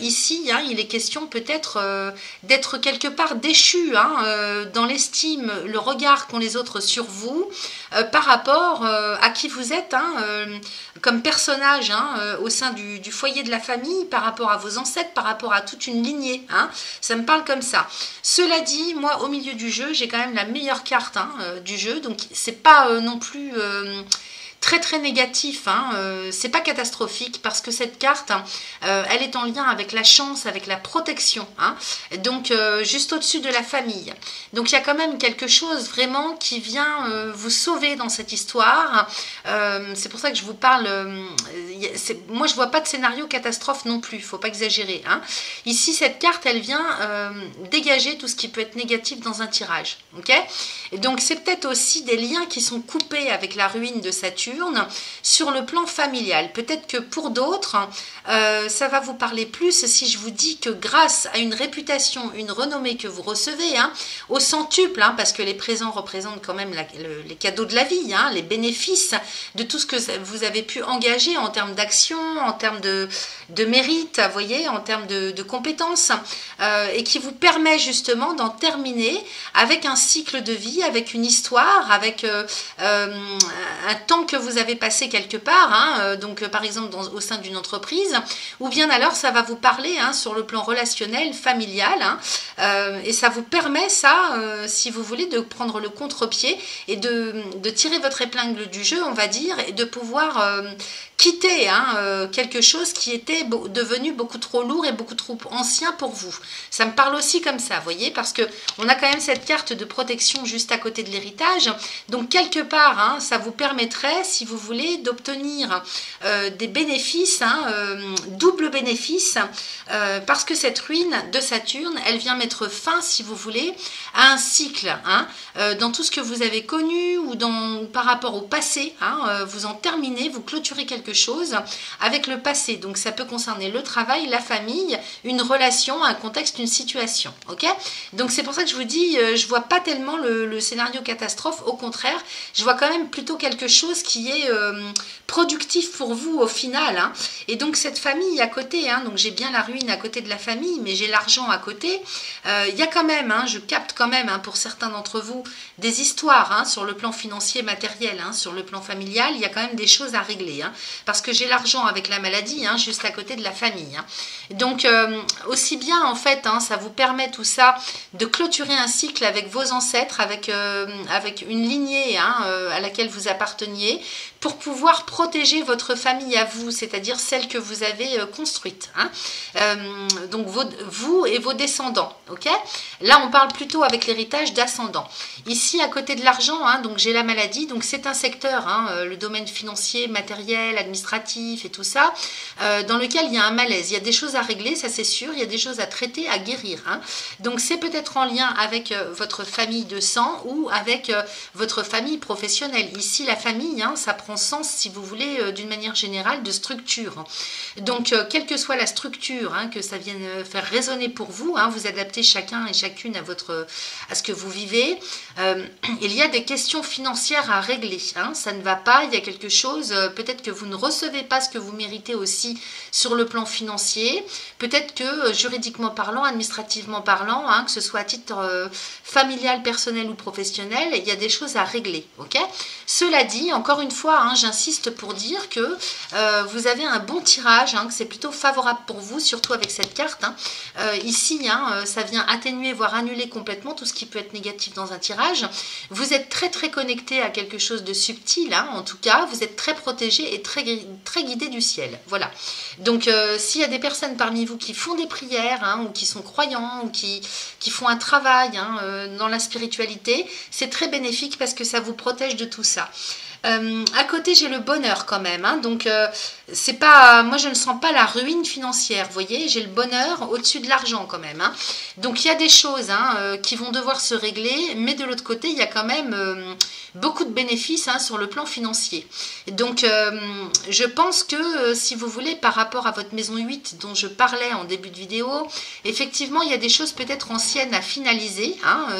ici, hein, il est question peut-être d'être quelque part déchu, hein, dans l'estime, le regard qu'ont les autres sur vous, par rapport à qui vous êtes, hein, comme personnage, hein, au sein du foyer de la famille, par rapport à vos ancêtres, par rapport à toute une lignée. Hein, ça me parle comme ça. Cela dit, moi, au milieu du jeu, j'ai quand même la meilleure carte, hein, du jeu, donc c'est pas non plus... très négatif, hein, c'est pas catastrophique, parce que cette carte, elle est en lien avec la chance, avec la protection, hein, donc juste au-dessus de la famille. Donc il y a quand même quelque chose vraiment qui vient vous sauver dans cette histoire. C'est pour ça que je vous parle, moi je vois pas de scénario catastrophe non plus, faut pas exagérer. Hein. Ici cette carte, elle vient dégager tout ce qui peut être négatif dans un tirage. Okay, et donc c'est peut-être aussi des liens qui sont coupés avec la ruine de Saturne, sur le plan familial. Peut-être que pour d'autres, ça va vous parler plus si je vous dis que grâce à une réputation, une renommée que vous recevez, hein, au centuple, hein, parce que les présents représentent quand même les cadeaux de la vie, hein, les bénéfices de tout ce que vous avez pu engager en termes d'action, en termes de mérite, vous voyez, en termes de compétences, et qui vous permet justement d'en terminer avec un cycle de vie, avec une histoire, avec un temps que vous avez passé quelque part, hein, donc par exemple au sein d'une entreprise, ou bien alors ça va vous parler, hein, sur le plan relationnel, familial, hein, et ça vous permet ça, si vous voulez, de prendre le contre-pied et de tirer votre épingle du jeu, on va dire, et de pouvoir quitter quelque chose qui était devenu beaucoup trop lourd et beaucoup trop ancien pour vous. Ça me parle aussi comme ça, vous voyez, parce que on a quand même cette carte de protection juste à côté de l'héritage. Donc quelque part, ça vous permettrait, si vous voulez, d'obtenir des bénéfices, double bénéfice, parce que cette ruine de Saturne, elle vient mettre fin, si vous voulez, à un cycle, dans tout ce que vous avez connu ou par rapport au passé, vous en terminez, vous clôturez quelque chose avec le passé. Donc ça peut concerner le travail, la famille, une relation, un contexte, une situation. Ok? Donc c'est pour ça que je vous dis, je vois pas tellement le scénario catastrophe. Au contraire, je vois quand même plutôt quelque chose qui est productif pour vous au final. Et donc cette famille à côté, donc j'ai bien la ruine à côté de la famille, mais j'ai l'argent à côté. Il y a quand même, je capte quand même pour certains d'entre vous des histoires sur le plan financier, matériel, sur le plan familial. Il y a quand même des choses à régler. Parce que j'ai l'argent avec la maladie, juste à côté de la famille. Donc, aussi bien, en fait, ça vous permet tout ça de clôturer un cycle avec vos ancêtres, avec une lignée à laquelle vous apparteniez, pour pouvoir protéger votre famille à vous, c'est-à-dire celle que vous avez construite. Donc, vous et vos descendants. Ok? Là, on parle plutôt avec l'héritage d'ascendant. Ici, à côté de l'argent, donc j'ai la maladie, donc c'est un secteur, le domaine financier, matériel, administratif et tout ça, dans lequel il y a un malaise. Il y a des choses à régler, ça c'est sûr, il y a des choses à traiter, à guérir. Donc c'est peut-être en lien avec votre famille de sang ou avec votre famille professionnelle. Ici, la famille, ça prend sens, si vous voulez, d'une manière générale, de structure. Donc, quelle que soit la structure que ça vienne faire résonner pour vous, vous adaptez chacun et chacune à ce que vous vivez. Il y a des questions financières à régler. Ça ne va pas, il y a quelque chose, peut-être que vous ne recevez pas ce que vous méritez aussi sur le plan financier. Peut-être que juridiquement parlant, administrativement parlant, que ce soit à titre familial, personnel ou professionnel, il y a des choses à régler. Ok? Cela dit, encore une fois, j'insiste pour dire que vous avez un bon tirage, que c'est plutôt favorable pour vous, surtout avec cette carte. Ici, ça vient atténuer, voire annuler complètement tout ce qui peut être négatif dans un tirage. Vous êtes très très connecté à quelque chose de subtil, en tout cas, vous êtes très protégé et très, très guidé du ciel. Voilà. Donc, s'il y a des personnes parmi vous qui font des prières, ou qui sont croyants, ou qui font un travail dans la spiritualité, c'est très bénéfique parce que ça vous protège de tout ça. À côté, j'ai le bonheur quand même. Donc, c'est pas, moi, je ne sens pas la ruine financière. Vous voyez, j'ai le bonheur au-dessus de l'argent quand même. Donc, il y a des choses qui vont devoir se régler, mais de l'autre côté, il y a quand même beaucoup de bénéfices sur le plan financier. Donc, je pense que si vous voulez, par rapport à votre maison 8 dont je parlais en début de vidéo, effectivement, il y a des choses peut-être anciennes à finaliser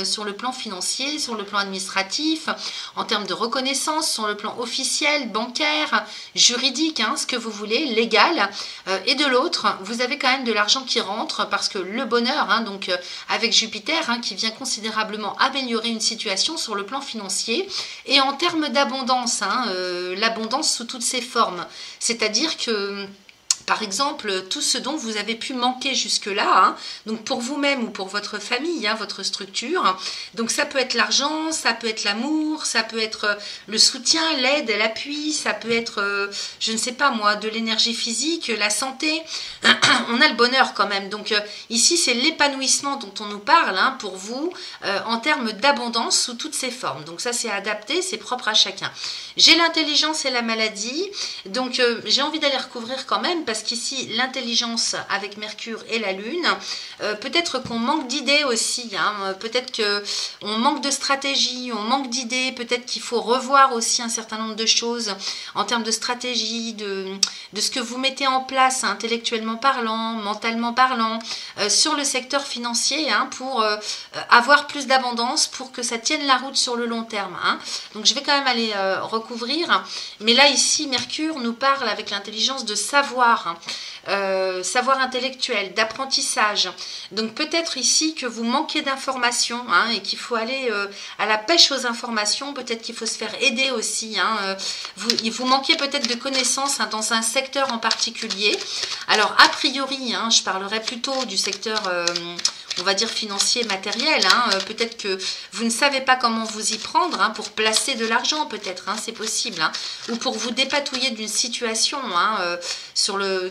sur le plan financier, sur le plan administratif, en termes de reconnaissance, sur le plan officiel, bancaire, juridique, ce que vous voulez, légal. Et de l'autre, vous avez quand même de l'argent qui rentre parce que le bonheur, donc avec Jupiter, qui vient considérablement améliorer une situation sur le plan financier. Et en termes d'abondance, l'abondance sous toutes ses formes. C'est-à-dire que, par exemple, tout ce dont vous avez pu manquer jusque-là, donc pour vous-même ou pour votre famille, votre structure. Donc ça peut être l'argent, ça peut être l'amour, ça peut être le soutien, l'aide, l'appui, ça peut être, je ne sais pas moi, de l'énergie physique, la santé. On a le bonheur quand même. Donc ici, c'est l'épanouissement dont on nous parle pour vous en termes d'abondance sous toutes ses formes. Donc ça, c'est adapté, c'est propre à chacun. J'ai l'intelligence et la maladie. Donc j'ai envie d'aller recouvrir quand même parce qu'ici, l'intelligence avec Mercure et la Lune, peut-être qu'on manque d'idées aussi, peut-être qu'on manque de stratégie, on manque d'idées, peut-être qu'il faut revoir aussi un certain nombre de choses en termes de stratégie, de ce que vous mettez en place intellectuellement parlant, mentalement parlant, sur le secteur financier, pour avoir plus d'abondance, pour que ça tienne la route sur le long terme. Donc je vais quand même aller recouvrir, mais là ici, Mercure nous parle avec l'intelligence de savoir, savoir intellectuel, d'apprentissage. Donc peut-être ici que vous manquez d'informations et qu'il faut aller à la pêche aux informations, peut-être qu'il faut se faire aider aussi. Vous manquez peut-être de connaissances dans un secteur en particulier. Alors a priori, je parlerai plutôt du secteur on va dire financier, matériel. Hein. Peut-être que vous ne savez pas comment vous y prendre hein, pour placer de l'argent, peut-être, hein, c'est possible. Hein. Ou pour vous dépatouiller d'une situation hein,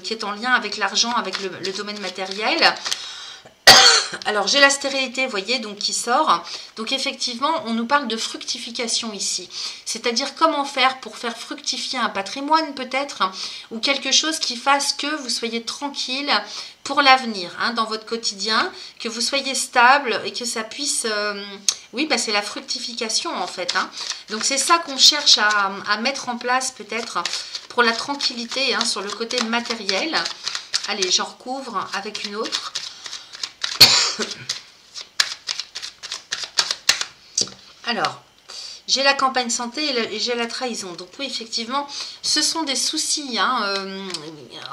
qui est en lien avec l'argent, avec le domaine matériel. Alors, j'ai la stérilité, vous voyez, donc qui sort. Donc, effectivement, on nous parle de fructification ici. C'est-à-dire comment faire pour faire fructifier un patrimoine, peut-être, hein, ou quelque chose qui fasse que vous soyez tranquille pour l'avenir, hein, dans votre quotidien, que vous soyez stable et que ça puisse... oui, bah, c'est la fructification, en fait. Hein. Donc, c'est ça qu'on cherche à mettre en place, peut-être, pour la tranquillité, hein, sur le côté matériel. Allez, j'en recouvre avec une autre. Alors, j'ai la campagne santé et j'ai la trahison. Donc oui, effectivement, ce sont des soucis hein,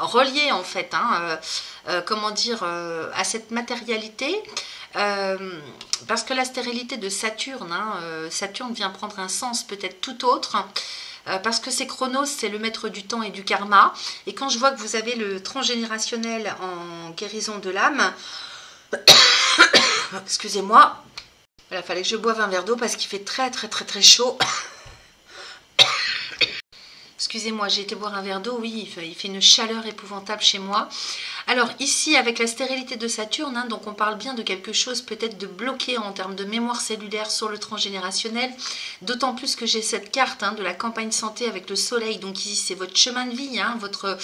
reliés en fait, hein, comment dire, à cette matérialité. Parce que la stérilité de Saturne, hein, Saturne vient prendre un sens peut-être tout autre. Parce que c'est Chronos, c'est le maître du temps et du karma. Et quand je vois que vous avez le transgénérationnel en guérison de l'âme, excusez-moi, il fallait que je boive un verre d'eau parce qu'il fait très chaud. Excusez-moi, j'ai été boire un verre d'eau, oui, il fait une chaleur épouvantable chez moi. Alors ici, avec la stérilité de Saturne, hein, donc on parle bien de quelque chose peut-être de bloqué en termes de mémoire cellulaire sur le transgénérationnel, d'autant plus que j'ai cette carte hein, de la campagne santé avec le soleil, donc ici c'est votre chemin de vie, hein, votre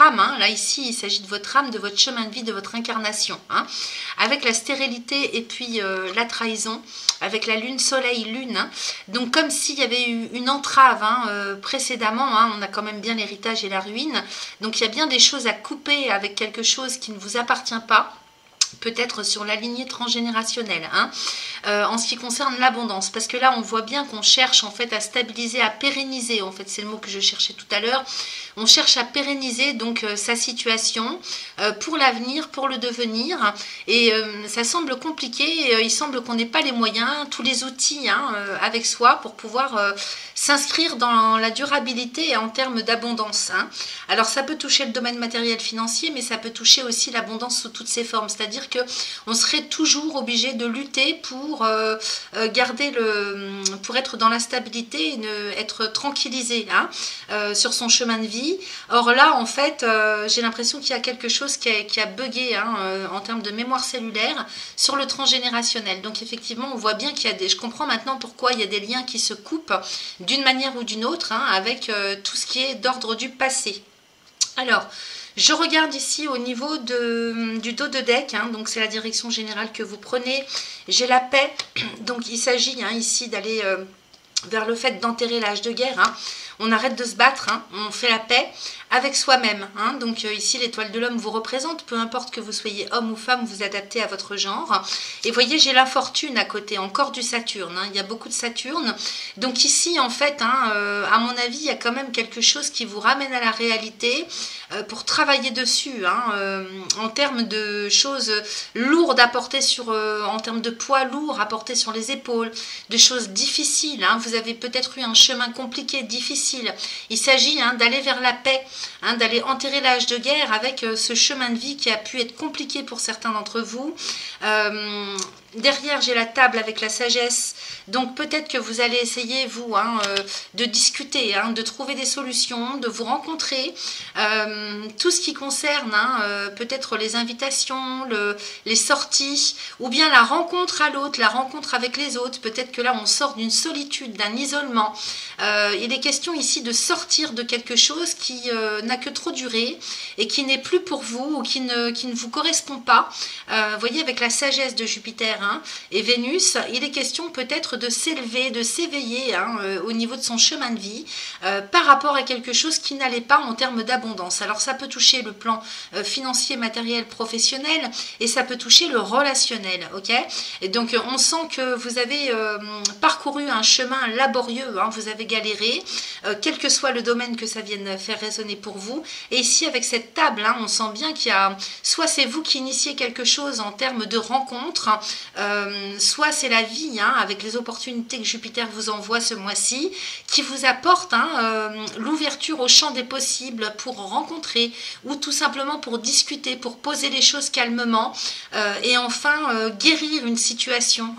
âme, hein. Là ici il s'agit de votre âme, de votre chemin de vie, de votre incarnation, hein, avec la stérilité et puis la trahison, avec la lune, soleil, lune, hein. Donc comme s'il y avait eu une entrave hein, précédemment, hein, on a quand même bien l'héritage et la ruine, donc il y a bien des choses à couper avec quelque chose qui ne vous appartient pas, peut-être sur la lignée transgénérationnelle, hein, en ce qui concerne l'abondance, parce que là on voit bien qu'on cherche en fait à stabiliser, à pérenniser, en fait c'est le mot que je cherchais tout à l'heure, on cherche à pérenniser donc sa situation pour l'avenir, pour le devenir, et ça semble compliqué, il semble qu'on n'ait pas les moyens, tous les outils hein, avec soi pour pouvoir s'inscrire dans la durabilité en termes d'abondance. Hein. Alors ça peut toucher le domaine matériel financier, mais ça peut toucher aussi l'abondance sous toutes ses formes, c'est-à-dire qu'on serait toujours obligé de lutter pour garder pour être dans la stabilité et être tranquillisé hein, sur son chemin de vie. Or là, en fait, j'ai l'impression qu'il y a quelque chose qui a bugué hein, en termes de mémoire cellulaire sur le transgénérationnel. Donc effectivement, on voit bien qu'il y a je comprends maintenant pourquoi il y a des liens qui se coupent d'une manière ou d'une autre hein, avec tout ce qui est d'ordre du passé. Alors, je regarde ici au niveau du dos de deck, hein, donc c'est la direction générale que vous prenez. J'ai la paix, donc il s'agit hein, ici d'aller vers le fait d'enterrer l'âge de guerre. Hein. On arrête de se battre, hein, on fait la paix avec soi-même. Hein. Donc ici, l'étoile de l'homme vous représente, peu importe que vous soyez homme ou femme, vous adaptez à votre genre. Et voyez, j'ai l'infortune à côté, encore du Saturne. Hein. Il y a beaucoup de Saturne. Donc ici, en fait, hein, à mon avis, il y a quand même quelque chose qui vous ramène à la réalité pour travailler dessus. Hein, en termes de choses lourdes à porter en termes de poids lourd à porter sur les épaules, de choses difficiles. Hein. Vous avez peut-être eu un chemin compliqué, difficile. Il s'agit hein, d'aller vers la paix, hein, d'aller enterrer l'âge de guerre avec ce chemin de vie qui a pu être compliqué pour certains d'entre vous. Derrière, j'ai la table avec la sagesse. Donc, peut-être que vous allez essayer, vous, hein, de discuter, hein, de trouver des solutions, de vous rencontrer. Tout ce qui concerne, hein, peut-être les invitations, les sorties, ou bien la rencontre à l'autre, la rencontre avec les autres. Peut-être que là, on sort d'une solitude, d'un isolement. Il est question ici de sortir de quelque chose qui n'a que trop duré et qui n'est plus pour vous ou qui ne vous correspond pas. Vous voyez, avec la sagesse de Jupiter, hein, et Vénus, il est question peut-être de s'élever, de s'éveiller hein, au niveau de son chemin de vie par rapport à quelque chose qui n'allait pas en termes d'abondance. Alors ça peut toucher le plan financier, matériel, professionnel et ça peut toucher le relationnel, ok? Et donc on sent que vous avez parcouru un chemin laborieux, hein, vous avez galéré, quel que soit le domaine que ça vienne faire résonner pour vous. Et ici avec cette table, hein, on sent bien qu'il y a, soit c'est vous qui initiez quelque chose en termes de rencontre, soit c'est la vie, hein, avec les opportunités que Jupiter vous envoie ce mois-ci, qui vous apporte l'ouverture au champ des possibles pour rencontrer ou tout simplement pour discuter, pour poser les choses calmement et enfin guérir une situation.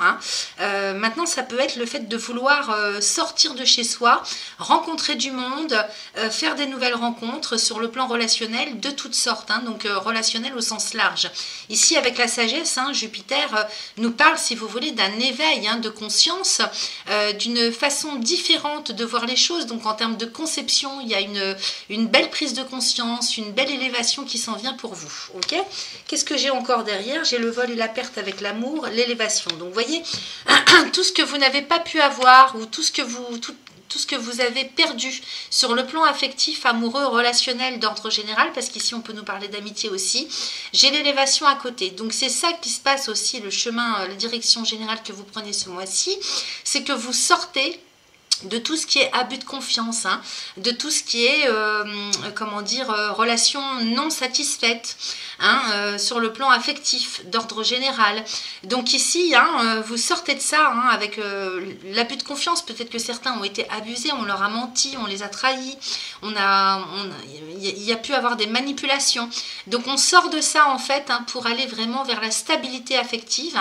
Maintenant, ça peut être le fait de vouloir sortir de chez soi, rencontrer du monde, faire des nouvelles rencontres sur le plan relationnel de toutes sortes, donc relationnel au sens large. Ici, avec la sagesse, Jupiter nous parle, si vous voulez, d'un éveil de conscience, d'une façon différente de voir les choses. Donc en termes de conception, il y a une belle prise de conscience, une belle élévation qui s'en vient pour vous. Ok ? Qu'est-ce que j'ai encore derrière? J'ai le vol et la perte avec l'amour, l'élévation. Donc vous voyez, tout ce que vous n'avez pas pu avoir ou tout ce que vous avez perdu sur le plan affectif, amoureux, relationnel d'ordre général, parce qu'ici on peut nous parler d'amitié aussi, j'ai l'élévation à côté. Donc c'est ça qui se passe aussi, le chemin, la direction générale que vous prenez ce mois-ci, c'est que vous sortez de tout ce qui est abus de confiance, de tout ce qui est, relation non satisfaite, sur le plan affectif, d'ordre général. Donc ici, vous sortez de ça avec l'abus de confiance. Peut-être que certains ont été abusés, on leur a menti, on les a trahis, il y a pu avoir des manipulations. Donc on sort de ça en fait pour aller vraiment vers la stabilité affective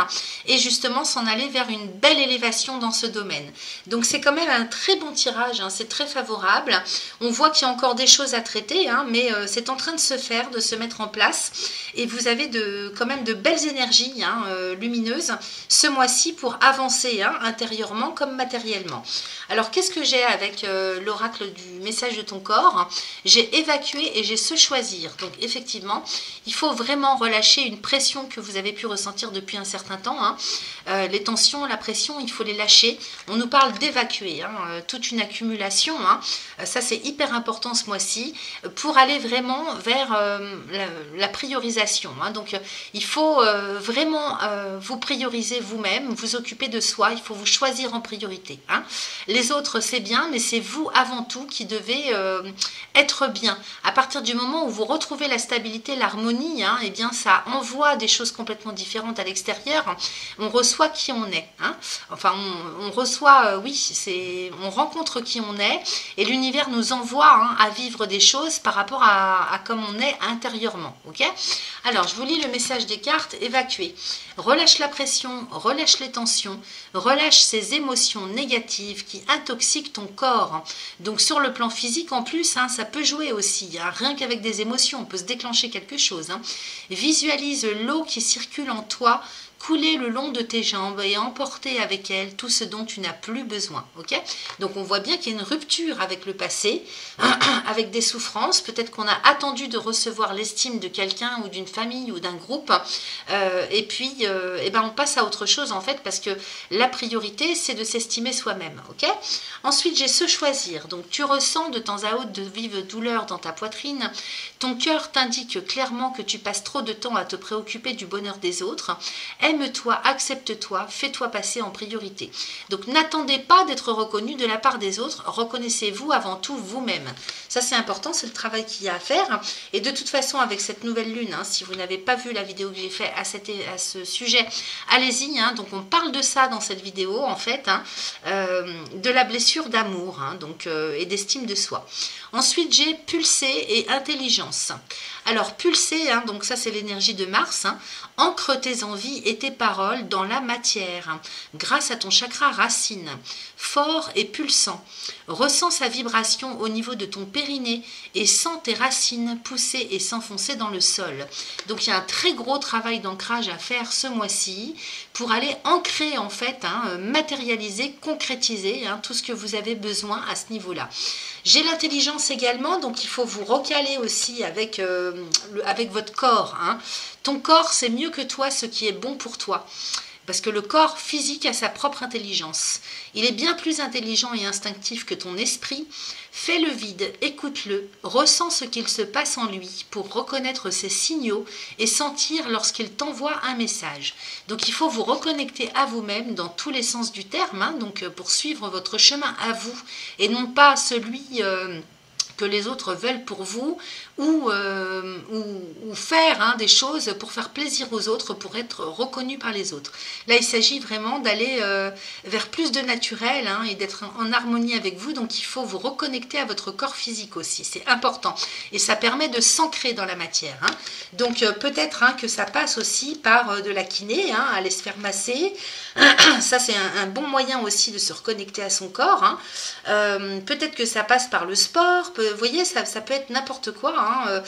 et justement s'en aller vers une belle élévation dans ce domaine. Donc c'est quand même un très bon tirage, c'est très favorable. On voit qu'il y a encore des choses à traiter, mais c'est en train de se faire, de se mettre en place. Et vous avez quand même de belles énergies lumineuses ce mois-ci pour avancer intérieurement comme matériellement. Alors qu'est-ce que j'ai avec l'oracle du message de ton corps? J'ai évacué et j'ai se choisir. Donc effectivement, il faut vraiment relâcher une pression que vous avez pu ressentir depuis un certain temps. Les tensions, la pression, il faut les lâcher. On nous parle d'évacuer, toute une accumulation. Ça c'est hyper important ce mois-ci pour aller vraiment vers la priorisation. Donc il faut vraiment vous prioriser vous-même, vous occuper de soi, il faut vous choisir en priorité. Les autres c'est bien, mais c'est vous avant tout qui devez être bien. À partir du moment où vous retrouvez la stabilité, l'harmonie, eh bien ça envoie des choses complètement différentes à l'extérieur. On reçoit qui on est. Enfin on reçoit, on rencontre qui on est et l'univers nous envoie à vivre des choses par rapport à comme on est intérieurement. Ok ? Alors je vous lis le message des cartes. Évacuer. Relâche la pression, relâche les tensions, relâche ces émotions négatives qui intoxiquent ton corps. Donc sur le plan physique en plus, ça peut jouer aussi. Rien qu'avec des émotions, on peut se déclencher quelque chose. Visualise l'eau qui circule en toi, couler le long de tes jambes et emporter avec elle tout ce dont tu n'as plus besoin. Ok ? Donc on voit bien qu'il y a une rupture avec le passé, avec des souffrances. Peut-être qu'on a attendu de recevoir l'estime de quelqu'un ou d'une famille ou d'un groupe. Et puis, on passe à autre chose en fait, parce que la priorité, c'est de s'estimer soi-même. Ok ? Ensuite, j'ai se choisir. Donc tu ressens de temps à autre de vives douleurs dans ta poitrine. Ton cœur t'indique clairement que tu passes trop de temps à te préoccuper du bonheur des autres. Aime-toi, accepte-toi, fais-toi passer en priorité. Donc n'attendez pas d'être reconnu de la part des autres, reconnaissez-vous avant tout vous-même. Ça c'est important, c'est le travail qu'il y a à faire. Et de toute façon avec cette nouvelle lune, si vous n'avez pas vu la vidéo que j'ai faite à ce sujet, allez-y. Donc on parle de ça dans cette vidéo en fait, de la blessure d'amour et d'estime de soi. Ensuite j'ai pulsé et intelligence. Alors pulser, donc ça c'est l'énergie de Mars, ancre tes envies et tes paroles dans la matière, grâce à ton chakra racine, fort et pulsant. Ressens sa vibration au niveau de ton périnée et sens tes racines pousser et s'enfoncer dans le sol. Donc il y a un très gros travail d'ancrage à faire ce mois-ci pour aller ancrer en fait, matérialiser, concrétiser tout ce que vous avez besoin à ce niveau-là. J'ai l'intelligence également, donc il faut vous recaler aussi avec votre corps. Ton corps, c'est mieux que toi ce qui est bon pour toi. Parce que le corps physique a sa propre intelligence. Il est bien plus intelligent et instinctif que ton esprit. Fais le vide, écoute-le, ressens ce qu'il se passe en lui pour reconnaître ses signaux et sentir lorsqu'il t'envoie un message. Donc il faut vous reconnecter à vous-même dans tous les sens du terme, donc pour suivre votre chemin à vous et non pas celui que les autres veulent pour vous ou faire hein, des choses pour faire plaisir aux autres, pour être reconnu par les autres. Là, il s'agit vraiment d'aller vers plus de naturel hein, et d'être en harmonie avec vous. Donc, il faut vous reconnecter à votre corps physique aussi. C'est important. Et ça permet de s'ancrer dans la matière. Hein. Donc, peut-être hein, que ça passe aussi par de la kiné, hein, aller se faire masser. Ça, c'est un bon moyen aussi de se reconnecter à son corps. Hein. Peut-être que ça passe par le sport. Vous voyez, ça peut être n'importe quoi, hein,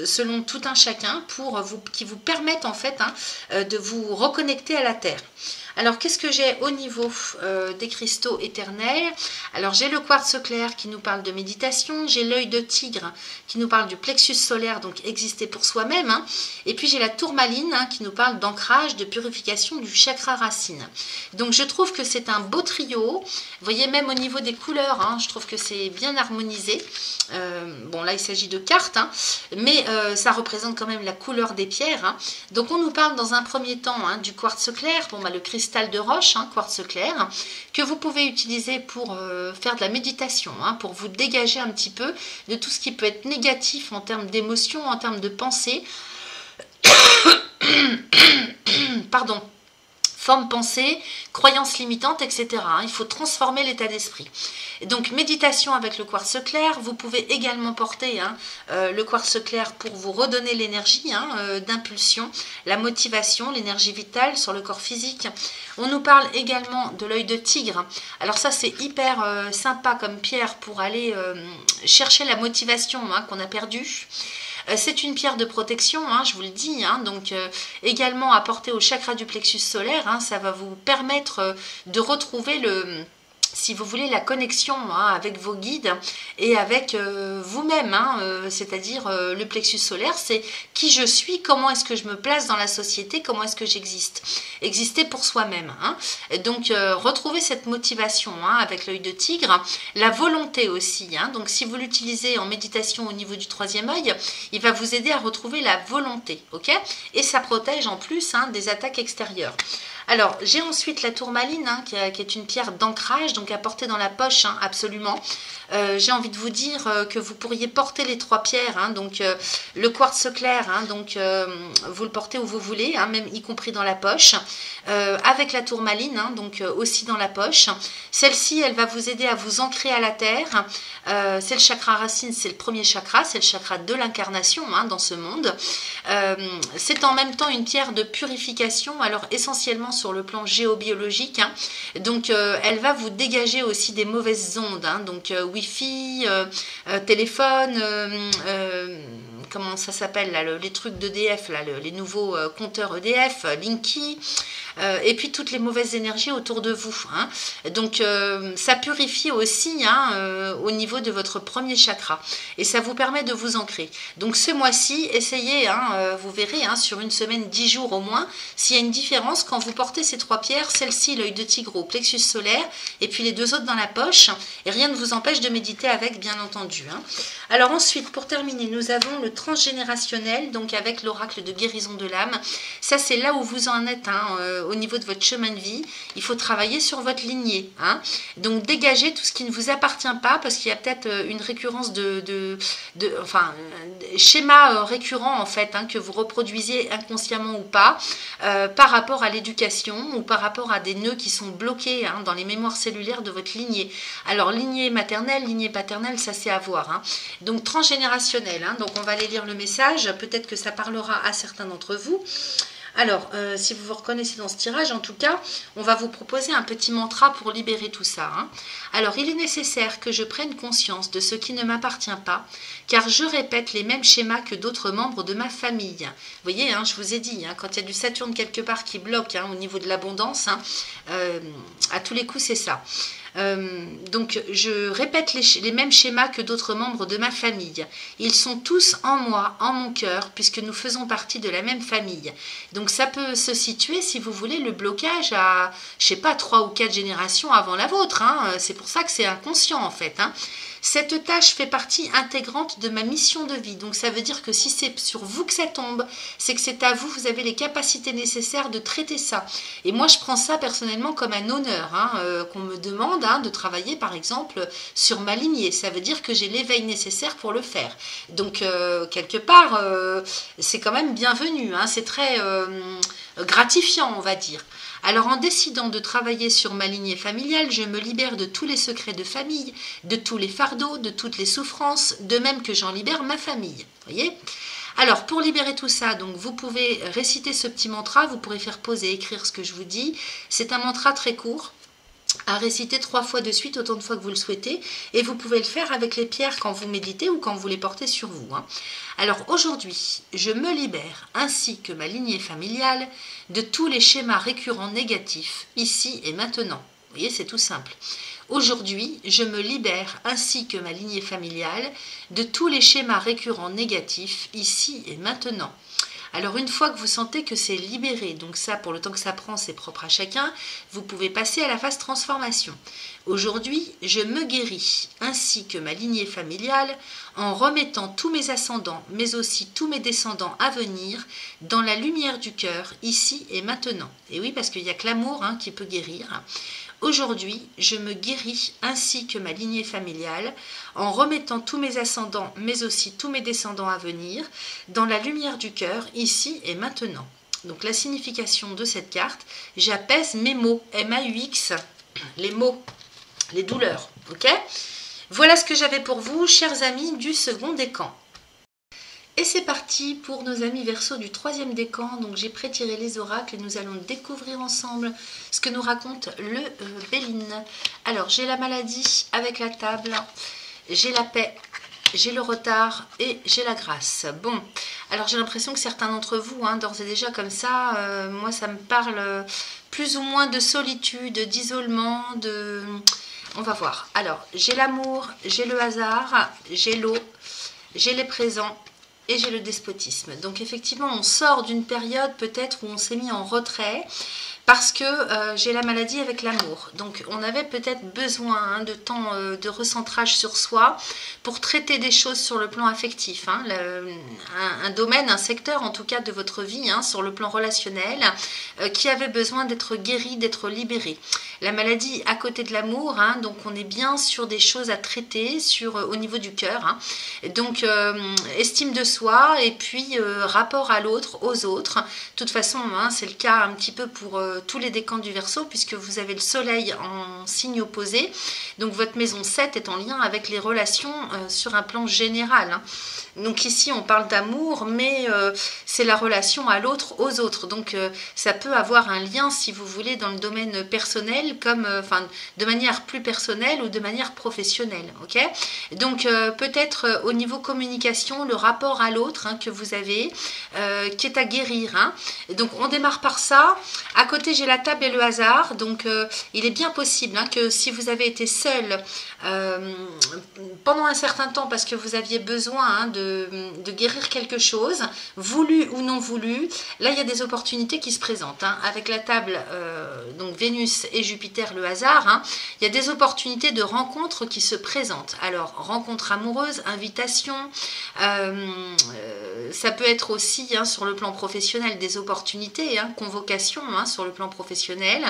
selon tout un chacun, qui vous permettent en fait hein, de vous reconnecter à la terre. Alors, qu'est-ce que j'ai au niveau des cristaux éternels? Alors, j'ai le quartz clair qui nous parle de méditation. J'ai l'œil de tigre qui nous parle du plexus solaire, donc exister pour soi-même. Hein. Et puis, j'ai la tourmaline hein, qui nous parle d'ancrage, de purification du chakra racine. Donc, je trouve que c'est un beau trio. Vous voyez, même au niveau des couleurs, hein, je trouve que c'est bien harmonisé. Bon, là, il s'agit de cartes, hein, mais ça représente quand même la couleur des pierres. Hein. Donc, on nous parle dans un premier temps hein, du quartz clair. Bon, bah, le cristal de roche, hein, quartz clair, que vous pouvez utiliser pour faire de la méditation, hein, pour vous dégager un petit peu de tout ce qui peut être négatif en termes d'émotions, en termes de pensée. Pardon. Forme pensée, croyances limitantes, etc. Il faut transformer l'état d'esprit. Donc, méditation avec le quartz clair. Vous pouvez également porter hein, le quartz clair pour vous redonner l'énergie hein, d'impulsion, la motivation, l'énergie vitale sur le corps physique. On nous parle également de l'œil de tigre. Alors ça, c'est hyper sympa comme pierre pour aller chercher la motivation hein, qu'on a perdue. C'est une pierre de protection, hein, je vous le dis, hein, donc également apportée au chakra du plexus solaire, hein, ça va vous permettre de retrouver si vous voulez, la connexion hein, avec vos guides et avec vous-même, hein, c'est-à-dire le plexus solaire, c'est qui je suis, comment est-ce que je me place dans la société, comment est-ce que j'existe. Exister pour soi-même. Hein. Donc, retrouver cette motivation hein, avec l'œil de tigre, la volonté aussi. Hein. Donc, si vous l'utilisez en méditation au niveau du troisième œil, il va vous aider à retrouver la volonté. Okay, et ça protège en plus hein, des attaques extérieures. Alors, j'ai ensuite la tourmaline, hein, qui est une pierre d'ancrage, donc à porter dans la poche, hein, absolument. J'ai envie de vous dire que vous pourriez porter les trois pierres, hein, donc le quartz clair, hein, donc vous le portez où vous voulez, hein, même y compris dans la poche, avec la tourmaline, hein, donc aussi dans la poche. Celle-ci, elle va vous aider à vous ancrer à la terre. C'est le chakra racine, c'est le premier chakra, c'est le chakra de l'incarnation hein, dans ce monde. C'est en même temps une pierre de purification, alors essentiellement sur le plan géobiologique. Hein. Donc, elle va vous dégager aussi des mauvaises ondes, hein, donc Wi-Fi, téléphone, comment ça s'appelle là, les trucs d'EDF, les nouveaux compteurs EDF, Linky, et puis toutes les mauvaises énergies autour de vous. Hein. Donc ça purifie aussi hein, au niveau de votre premier chakra et ça vous permet de vous ancrer. Donc ce mois-ci, essayez, hein, vous verrez hein, sur une semaine, 10 jours au moins, s'il y a une différence quand vous portez ces trois pierres, celle-ci, l'œil de tigre au plexus solaire et puis les deux autres dans la poche et rien ne vous empêche de méditer avec, bien entendu. Hein. Alors ensuite, pour terminer, nous avons le transgénérationnel, donc avec l'oracle de guérison de l'âme. Ça, c'est là où vous en êtes hein, au niveau de votre chemin de vie. Il faut travailler sur votre lignée. Hein. Donc, dégagez tout ce qui ne vous appartient pas parce qu'il y a peut-être une récurrence schéma récurrent en fait, hein, que vous reproduisez inconsciemment ou pas, par rapport à l'éducation ou par rapport à des nœuds qui sont bloqués hein, dans les mémoires cellulaires de votre lignée. Alors, lignée maternelle, lignée paternelle, ça c'est à voir. Hein. Donc, transgénérationnel. Hein. Donc, on va aller lire le message. Peut-être que ça parlera à certains d'entre vous. Alors, si vous vous reconnaissez dans ce tirage, en tout cas, on va vous proposer un petit mantra pour libérer tout ça. Hein. Alors, il est nécessaire que je prenne conscience de ce qui ne m'appartient pas, car je répète les mêmes schémas que d'autres membres de ma famille. Vous voyez, hein, je vous ai dit, hein, quand il y a du Saturne quelque part qui bloque hein, au niveau de l'abondance, hein, à tous les coups, c'est ça. Donc je répète les mêmes schémas que d'autres membres de ma famille. Ils sont tous en moi, en mon cœur, puisque nous faisons partie de la même famille. Donc ça peut se situer, si vous voulez, le blocage à, je sais pas, 3 ou 4 générations avant la vôtre. Hein. C'est pour ça que c'est inconscient en fait. Hein. Cette tâche fait partie intégrante de ma mission de vie. Donc ça veut dire que si c'est sur vous que ça tombe, c'est que c'est à vous, vous avez les capacités nécessaires de traiter ça. Et moi je prends ça personnellement comme un honneur, qu'on me demande de travailler par exemple sur ma lignée. Ça veut dire que j'ai l'éveil nécessaire pour le faire. Donc quelque part, c'est quand même bienvenu, c'est très gratifiant, on va dire. Alors en décidant de travailler sur ma lignée familiale, je me libère de tous les secrets de famille, de tous les fardeaux, de toutes les souffrances, de même que j'en libère ma famille. Voyez ? Alors pour libérer tout ça, donc vous pouvez réciter ce petit mantra, vous pourrez faire pause et écrire ce que je vous dis. C'est un mantra très court, à réciter 3 fois de suite, autant de fois que vous le souhaitez, et vous pouvez le faire avec les pierres quand vous méditez ou quand vous les portez sur vous. Alors aujourd'hui, je me libère, ainsi que ma lignée familiale, de tous les schémas récurrents négatifs, ici et maintenant. Vous voyez, c'est tout simple. Aujourd'hui, je me libère, ainsi que ma lignée familiale, de tous les schémas récurrents négatifs, ici et maintenant. Alors une fois que vous sentez que c'est libéré, donc ça pour le temps que ça prend c'est propre à chacun, vous pouvez passer à la phase transformation. Aujourd'hui, je me guéris, ainsi que ma lignée familiale, en remettant tous mes ascendants, mais aussi tous mes descendants à venir, dans la lumière du cœur, ici et maintenant. Et oui, parce qu'il n'y a que l'amour qui peut guérir. Aujourd'hui, je me guéris ainsi que ma lignée familiale en remettant tous mes ascendants, mais aussi tous mes descendants à venir, dans la lumière du cœur, ici et maintenant. Donc la signification de cette carte, j'apaise mes maux, M-A-U-X, les maux, les douleurs, ok ? Voilà ce que j'avais pour vous, chers amis du second décan. Et c'est parti pour nos amis Verseau du troisième décan. Donc j'ai prétiré les oracles et nous allons découvrir ensemble ce que nous raconte le Béline. Alors j'ai la maladie avec la table, j'ai la paix, j'ai le retard et j'ai la grâce. Bon, alors j'ai l'impression que certains d'entre vous, d'ores et déjà comme ça, moi ça me parle plus ou moins de solitude, d'isolement, de... On va voir. Alors j'ai l'amour, j'ai le hasard, j'ai l'eau, j'ai les présents. Et j'ai le despotisme. Donc effectivement, on sort d'une période peut-être où on s'est mis en retrait parce que j'ai la maladie avec l'amour. Donc on avait peut-être besoin de temps de recentrage sur soi pour traiter des choses sur le plan affectif. Un domaine, un secteur en tout cas de votre vie, sur le plan relationnel, qui avait besoin d'être guéri, d'être libéré. La maladie à côté de l'amour, donc on est bien sur des choses à traiter au niveau du cœur. Donc estime de soi et puis rapport à l'autre, aux autres. De toute façon, c'est le cas un petit peu pour tous les décans du Verseau puisque vous avez le soleil en signe opposé. Donc votre maison 7 est en lien avec les relations sur un plan général. Donc ici on parle d'amour mais c'est la relation à l'autre, aux autres. Donc ça peut avoir un lien si vous voulez dans le domaine personnel comme de manière plus personnelle ou de manière professionnelle. Ok, donc peut-être au niveau communication, le rapport à l'autre que vous avez qui est à guérir. Donc on démarre par ça. À côté j'ai la table et le hasard. Donc il est bien possible que si vous avez été seul pendant un certain temps parce que vous aviez besoin de guérir quelque chose, voulu ou non voulu, là il y a des opportunités qui se présentent. Avec la table, donc Vénus et Jupiter, le hasard, il y a des opportunités de rencontres qui se présentent. Alors, rencontre amoureuse, invitation, ça peut être aussi sur le plan professionnel des opportunités, convocation sur le plan professionnel.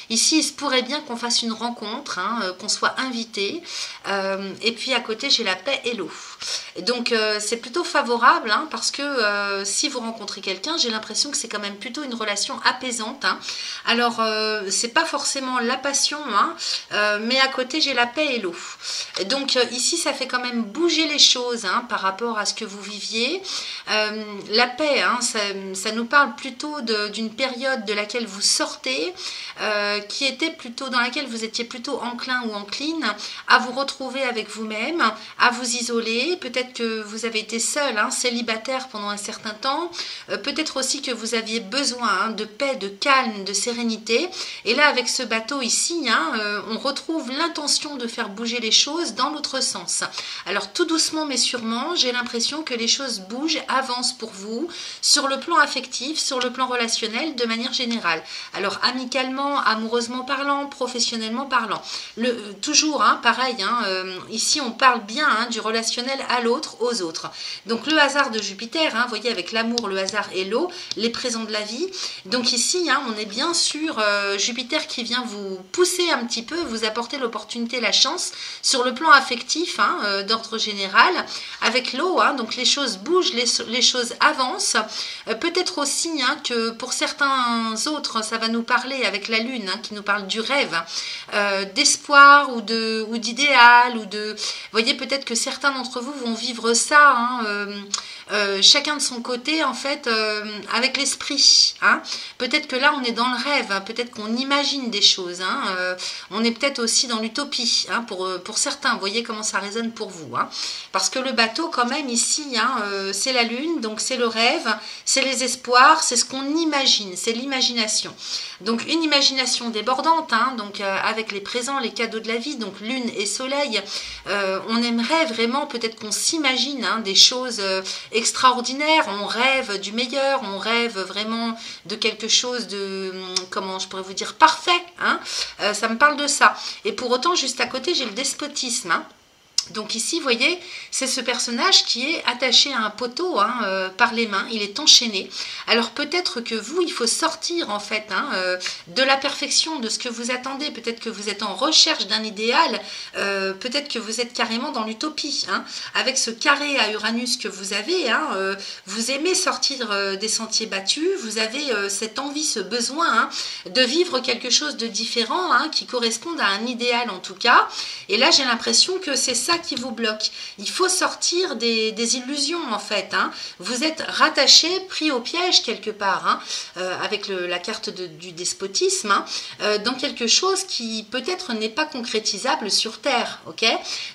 Ici, il se pourrait bien qu'on fasse une rencontre, qu'on soit invité. Et puis à côté, j'ai la paix et l'eau. Donc c'est plutôt favorable parce que si vous rencontrez quelqu'un, j'ai l'impression que c'est quand même plutôt une relation apaisante. Alors c'est pas forcément la passion, mais à côté j'ai la paix et l'eau. Donc ici ça fait quand même bouger les choses par rapport à ce que vous viviez. La paix, ça nous parle plutôt d'une période de laquelle vous sortez, qui était plutôt dans laquelle vous étiez plutôt enclin ou encline à vous retrouver avec vous-même, à vous isoler, peut-être peut-être que vous avez été seul, hein, célibataire pendant un certain temps. Peut-être aussi que vous aviez besoin, hein, de paix, de calme, de sérénité. Et là, avec ce bateau ici, hein, on retrouve l'intention de faire bouger les choses dans l'autre sens. Alors tout doucement mais sûrement, j'ai l'impression que les choses bougent, avancent pour vous, sur le plan affectif, sur le plan relationnel, de manière générale. Alors amicalement, amoureusement parlant, professionnellement parlant. Toujours, hein, pareil, hein, ici on parle bien, hein, du relationnel à l'autre, aux autres. Donc le hasard de Jupiter, hein, vous voyez, avec l'amour, le hasard et l'eau, les présents de la vie. Donc ici, hein, on est bien sur Jupiter qui vient vous pousser un petit peu, vous apporter l'opportunité, la chance, sur le plan affectif, hein, d'ordre général, avec l'eau, hein, donc les choses bougent, les choses avancent. Peut-être aussi, hein, que pour certains autres, ça va nous parler avec la lune, hein, qui nous parle du rêve, d'espoir ou d'idéal, ou de... Vous voyez, peut-être que certains d'entre vous vont vivre ça, hein, chacun de son côté, en fait, avec l'esprit, hein. Peut-être que là on est dans le rêve, hein, peut-être qu'on imagine des choses, hein, on est peut-être aussi dans l'utopie, hein, pour certains. Vous voyez comment ça résonne pour vous, hein, parce que le bateau quand même ici, hein, c'est la lune, donc c'est le rêve, c'est les espoirs, c'est ce qu'on imagine, c'est l'imagination. Donc une imagination débordante, hein, donc avec les présents, les cadeaux de la vie, donc lune et soleil, on aimerait vraiment, peut-être qu'on s'imagine, hein, des choses extraordinaires, on rêve du meilleur, on rêve vraiment de quelque chose de, comment je pourrais vous dire, parfait, hein, ça me parle de ça. Et pour autant, juste à côté, j'ai le despotisme, hein. Donc ici, vous voyez, c'est ce personnage qui est attaché à un poteau, hein, par les mains, il est enchaîné. Alors peut-être que vous, il faut sortir en fait, hein, de la perfection, de ce que vous attendez. Peut-être que vous êtes en recherche d'un idéal, peut-être que vous êtes carrément dans l'utopie, hein. Avec ce carré à Uranus que vous avez, hein, vous aimez sortir des sentiers battus, vous avez cette envie, ce besoin, hein, de vivre quelque chose de différent, hein, qui corresponde à un idéal en tout cas. Et là, j'ai l'impression que c'est ça qui vous bloque. Il faut sortir des illusions en fait, hein. Vous êtes rattaché, pris au piège quelque part, hein, avec la carte du despotisme, hein, dans quelque chose qui peut-être n'est pas concrétisable sur Terre, ok.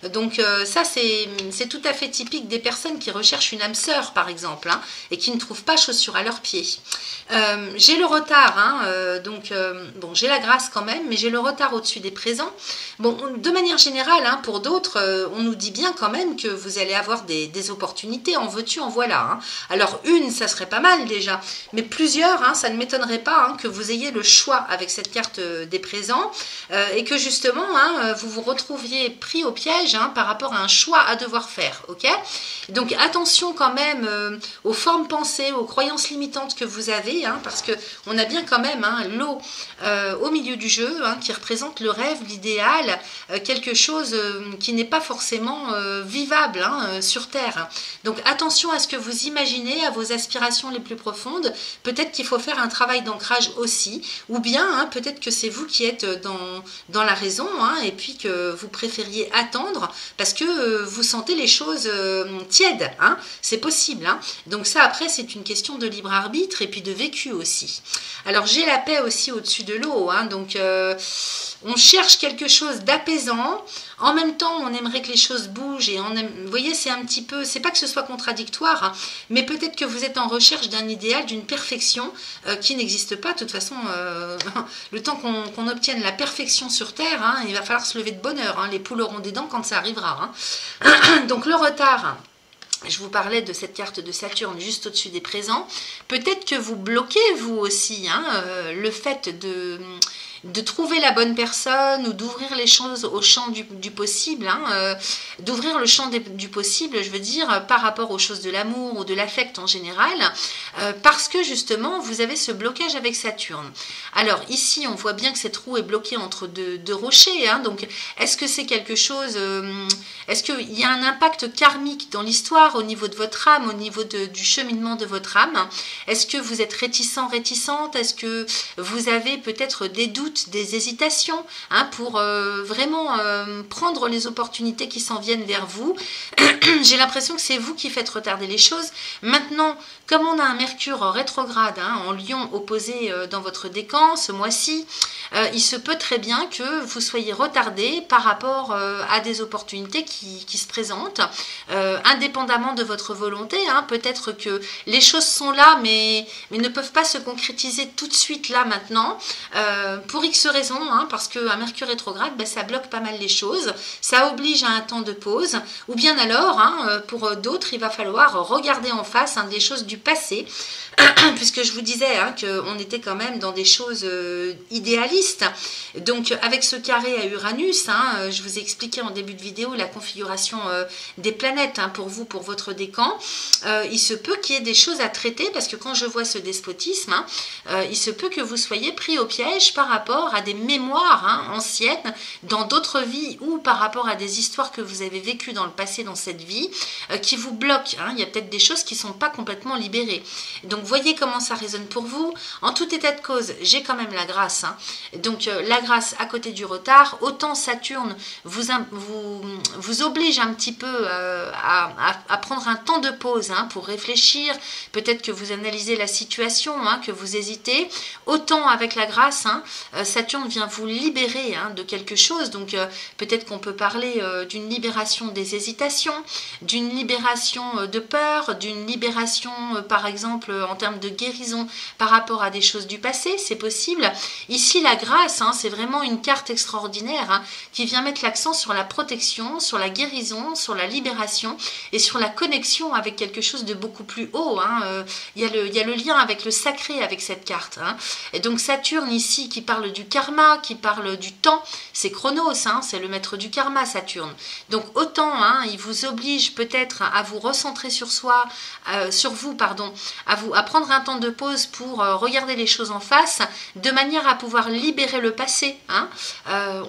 Donc ça c'est tout à fait typique des personnes qui recherchent une âme sœur par exemple, hein, et qui ne trouvent pas chaussures à leurs pieds. J'ai le retard, hein, donc bon, j'ai la grâce quand même, mais j'ai le retard au-dessus des présents. Bon, de manière générale, hein, pour d'autres, on nous dit bien quand même que vous allez avoir des opportunités, en veux-tu, en voilà, hein. Alors une, ça serait pas mal déjà, mais plusieurs, hein, ça ne m'étonnerait pas, hein, que vous ayez le choix avec cette carte des présents, et que justement, hein, vous vous retrouviez pris au piège, hein, par rapport à un choix à devoir faire, ok. Donc attention quand même aux formes pensées, aux croyances limitantes que vous avez, hein, parce que on a bien quand même, hein, l'eau au milieu du jeu, hein, qui représente le rêve, l'idéal, quelque chose qui n'est pas forcément vivable, hein, sur Terre. Donc attention à ce que vous imaginez, à vos aspirations les plus profondes. Peut-être qu'il faut faire un travail d'ancrage aussi, ou bien, hein, peut-être que c'est vous qui êtes dans la raison, hein, et puis que vous préfériez attendre parce que vous sentez les choses tièdes, hein. C'est possible, hein. Donc ça après c'est une question de libre arbitre et puis de vécu aussi. Alors j'ai la paix aussi au-dessus de l'eau, hein, donc on cherche quelque chose d'apaisant. En même temps, on aimerait que les choses bougent et vous voyez, c'est un petit peu, c'est pas que ce soit contradictoire, hein, mais peut-être que vous êtes en recherche d'un idéal, d'une perfection qui n'existe pas. De toute façon, le temps qu'on obtienne la perfection sur Terre, hein, il va falloir se lever de bonne heure, hein, les poules auront des dents quand ça arrivera, hein. Donc le retard. Je vous parlais de cette carte de Saturne juste au-dessus des présents. Peut-être que vous bloquez vous aussi, hein, le fait de trouver la bonne personne ou d'ouvrir les choses au champ du possible, hein, d'ouvrir le champ du possible, je veux dire, par rapport aux choses de l'amour ou de l'affect en général, parce que justement, vous avez ce blocage avec Saturne. Alors ici, on voit bien que cette roue est bloquée entre deux rochers, hein, donc est-ce que c'est quelque chose, est-ce qu'il y a un impact karmique dans l'histoire au niveau de votre âme, au niveau du cheminement de votre âme? Est-ce que vous êtes réticent, réticente? Est-ce que vous avez peut-être des doutes, des hésitations, hein, pour vraiment prendre les opportunités qui s'en viennent vers vous? J'ai l'impression que c'est vous qui faites retarder les choses. Maintenant, comme on a un Mercure rétrograde, hein, en Lion opposé dans votre décan ce mois-ci, il se peut très bien que vous soyez retardé par rapport à des opportunités qui se présentent, indépendamment de votre volonté. Hein. Peut-être que les choses sont là, mais ne peuvent pas se concrétiser tout de suite là maintenant, pour X raisons, hein, parce qu'un Mercure rétrograde, ben, ça bloque pas mal les choses, ça oblige à un temps de pause, ou bien alors, hein, pour d'autres, il va falloir regarder en face, hein, des choses du passé, puisque je vous disais, hein, qu'on était quand même dans des choses idéalistes. Donc avec ce carré à Uranus, hein, je vous ai expliqué en début de vidéo la configuration des planètes, hein, pour vous, pour votre décan. Il se peut qu'il y ait des choses à traiter, parce que quand je vois ce despotisme, hein, il se peut que vous soyez pris au piège par rapport à des mémoires, hein, anciennes, dans d'autres vies, ou par rapport à des histoires que vous avez vécues dans le passé, dans cette vie, qui vous bloquent. Hein. Il y a peut-être des choses qui ne sont pas complètement libérées. Donc voyez comment ça résonne pour vous. En tout état de cause, j'ai quand même la grâce. Hein. Donc la grâce à côté du retard, autant Saturne vous oblige un petit peu à prendre un temps de pause, hein, pour réfléchir. Peut-être que vous analysez la situation, hein, que vous hésitez. Autant avec la grâce, hein, Saturne vient vous libérer, hein, de quelque chose. Donc peut-être qu'on peut parler d'une libération des hésitations, d'une libération de peur, d'une libération par exemple en termes de guérison par rapport à des choses du passé, c'est possible. Ici la grâce, hein, c'est vraiment une carte extraordinaire, hein, qui vient mettre l'accent sur la protection, sur la guérison, sur la libération et sur la connexion avec quelque chose de beaucoup plus haut. Hein. Il y a le lien avec le sacré avec cette carte. Hein. Et donc Saturne ici qui parle du karma, qui parle du temps, c'est Chronos, hein, c'est le maître du karma Saturne. Donc autant, hein, il vous oblige peut-être à vous recentrer sur soi, sur vous, pardon, à prendre un temps de pause pour regarder les choses en face, de manière à pouvoir libérer le passé. Hein.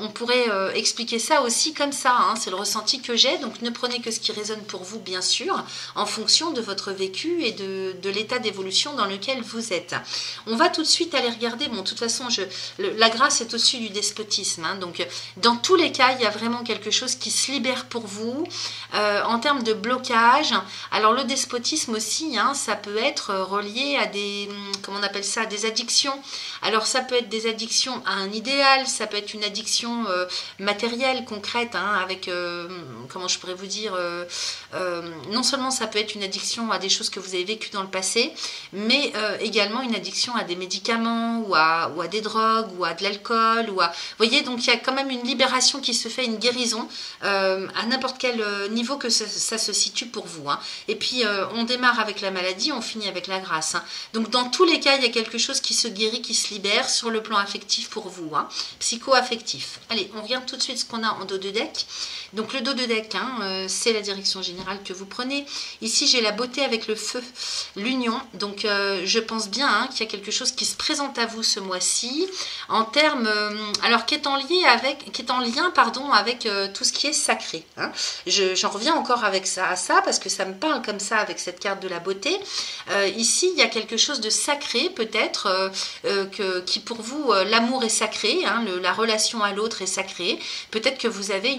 On pourrait expliquer ça aussi comme ça, hein, c'est le ressenti que j'ai, donc ne prenez que ce qui résonne pour vous, bien sûr, en fonction de votre vécu et de l'état d'évolution dans lequel vous êtes. On va tout de suite aller regarder, bon, de toute façon, la grâce est au-dessus du despotisme, hein, donc dans tous les cas, il y a vraiment quelque chose qui se libère pour vous, en termes de blocage. Alors le despotisme aussi, hein, ça peut être relié à des, comment on appelle ça, des addictions. Alors ça peut être des addictions à un idéal, ça peut être une addiction matérielle, concrète, hein, avec, comment je pourrais vous dire, non seulement ça peut être une addiction à des choses que vous avez vécues dans le passé, mais également une addiction à des médicaments ou à des drogues ou à de l'alcool. Vous voyez, donc il y a quand même une libération qui se fait, une guérison à n'importe quel niveau que ça se situe pour vous. Hein. Et puis on démarre avec la maladie, on finit avec la grâce. Hein. Donc dans tous les cas, il y a quelque chose qui se guérit, qui se libère sur le plan affectif pour vous, hein. Psycho-affectif. Allez, on regarde tout de suite ce qu'on a en dos de deck. Donc le dos de deck, hein, c'est la direction générale que vous prenez. Ici, j'ai la beauté avec le feu, l'union. Donc je pense bien, hein, qu'il y a quelque chose qui se présente à vous ce mois-ci, en termes, alors qui est en lien, pardon, avec tout ce qui est sacré. Hein. J'en reviens encore avec ça, à ça, parce que ça me parle comme ça avec cette carte de la beauté. Ici, il y a quelque chose de sacré, peut-être, qui pour vous, l'amour est sacré, hein, la relation à l'autre est sacrée. Peut-être que vous avez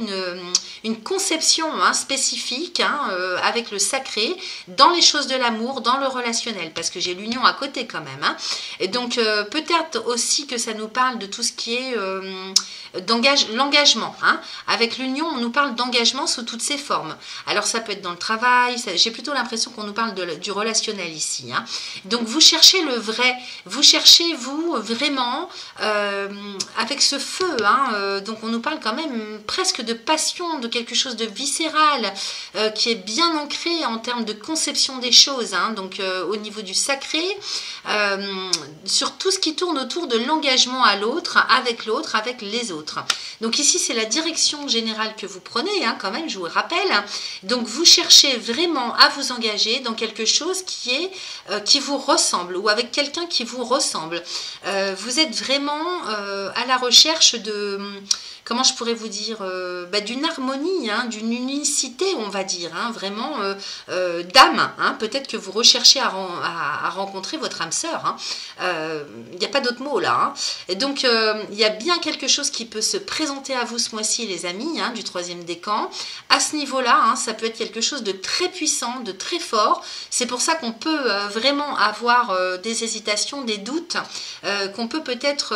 une conception, hein, spécifique, hein, avec le sacré dans les choses de l'amour, dans le relationnel, parce que j'ai l'union à côté quand même. Hein. Et donc, peut-être aussi que ça nous parle de tout ce qui est l'engagement. Hein. Avec l'union, on nous parle d'engagement sous toutes ses formes. Alors, ça peut être dans le travail, j'ai plutôt l'impression qu'on nous parle du relationnel ici. Hein. Donc, vous cherchez le vrai, vous cherchez, vous, vraiment, avec ce feu. Hein, donc, on nous parle quand même presque de passion, de quelque chose de viscéral, qui est bien ancré en termes de conception des choses. Hein, donc, au niveau du sacré, sur tout ce qui tourne autour de l'engagement à l'autre, avec les autres. Donc ici, c'est la direction générale que vous prenez, hein, quand même, je vous le rappelle. Donc, vous cherchez vraiment à vous engager dans quelque chose qui vous ressemble, ou avec quelqu'un qui vous ressemble. Vous êtes vraiment à la recherche de... Comment je pourrais vous dire, d'une harmonie, hein, d'une unicité, on va dire, hein, vraiment d'âme. Hein, peut-être que vous recherchez à rencontrer votre âme sœur. Il n'y a pas d'autre mot là. Hein. Et donc, il y a bien quelque chose qui peut se présenter à vous ce mois-ci, les amis, hein, du troisième décan. À ce niveau-là, hein, ça peut être quelque chose de très puissant, de très fort. C'est pour ça qu'on peut vraiment avoir des hésitations, des doutes, qu'on peut peut-être...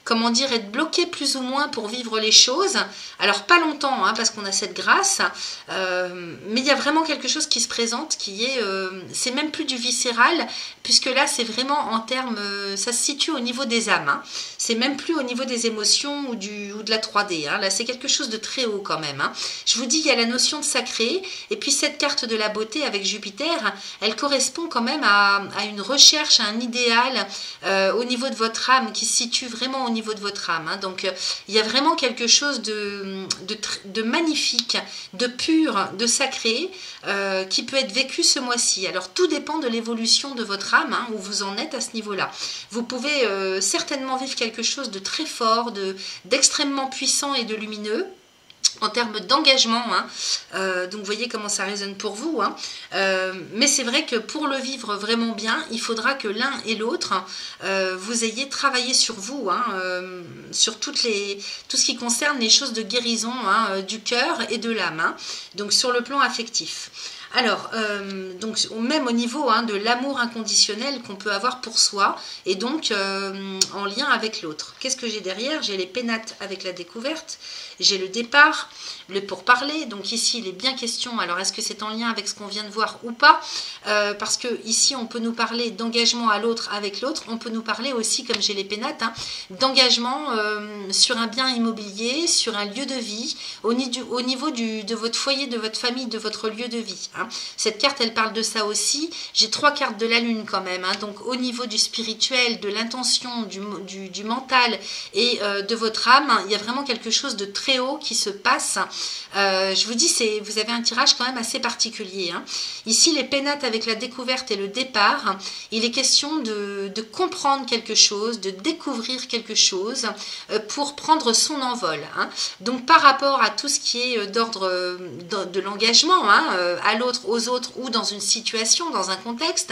comment dire, être bloqué plus ou moins pour vivre les choses. Alors pas longtemps, hein, parce qu'on a cette grâce, mais il y a vraiment quelque chose qui se présente, qui est, c'est même plus du viscéral, puisque là c'est vraiment en termes, ça se situe au niveau des âmes, hein. C'est même plus au niveau des émotions ou de la 3D, hein. Là c'est quelque chose de très haut quand même, hein. Je vous dis, il y a la notion de sacré, et puis cette carte de la beauté avec Jupiter, elle correspond quand même à une recherche, à un idéal au niveau de votre âme, qui se situe vraiment au niveau de votre âme, hein. Donc il y a vraiment quelque chose de magnifique, de pur, de sacré, qui peut être vécu ce mois-ci. Alors tout dépend de l'évolution de votre âme, hein, où vous en êtes à ce niveau-là. Vous pouvez certainement vivre quelque chose de très fort, d'extrêmement puissant et de lumineux, en termes d'engagement, hein. Donc vous voyez comment ça résonne pour vous, hein. Mais c'est vrai que pour le vivre vraiment bien, il faudra que l'un et l'autre, vous ayez travaillé sur vous, hein, sur tout ce qui concerne les choses de guérison, hein, du cœur et de l'âme, hein. Donc sur le plan affectif. Alors, donc même au niveau, hein, de l'amour inconditionnel qu'on peut avoir pour soi, et donc en lien avec l'autre. Qu'est-ce que j'ai derrière? J'ai les pénates avec la découverte, j'ai le départ, le pourparler. Donc ici, il est bien question, alors est-ce que c'est en lien avec ce qu'on vient de voir ou pas? Parce que ici, on peut nous parler d'engagement à l'autre avec l'autre, on peut nous parler aussi, comme j'ai les pénates, hein, d'engagement sur un bien immobilier, sur un lieu de vie, au niveau de votre foyer, de votre famille, de votre lieu de vie, hein. Cette carte, elle parle de ça aussi. J'ai 3 cartes de la lune quand même, hein. Donc au niveau du spirituel, de l'intention, du mental et de votre âme, il y a vraiment quelque chose de très haut qui se passe. Je vous dis, vous avez un tirage quand même assez particulier, hein. Ici, les pénates avec la découverte et le départ, il est question de comprendre quelque chose, de découvrir quelque chose pour prendre son envol, hein. Donc par rapport à tout ce qui est d'ordre de l'engagement, hein, à l'autre, aux autres, ou dans une situation, dans un contexte,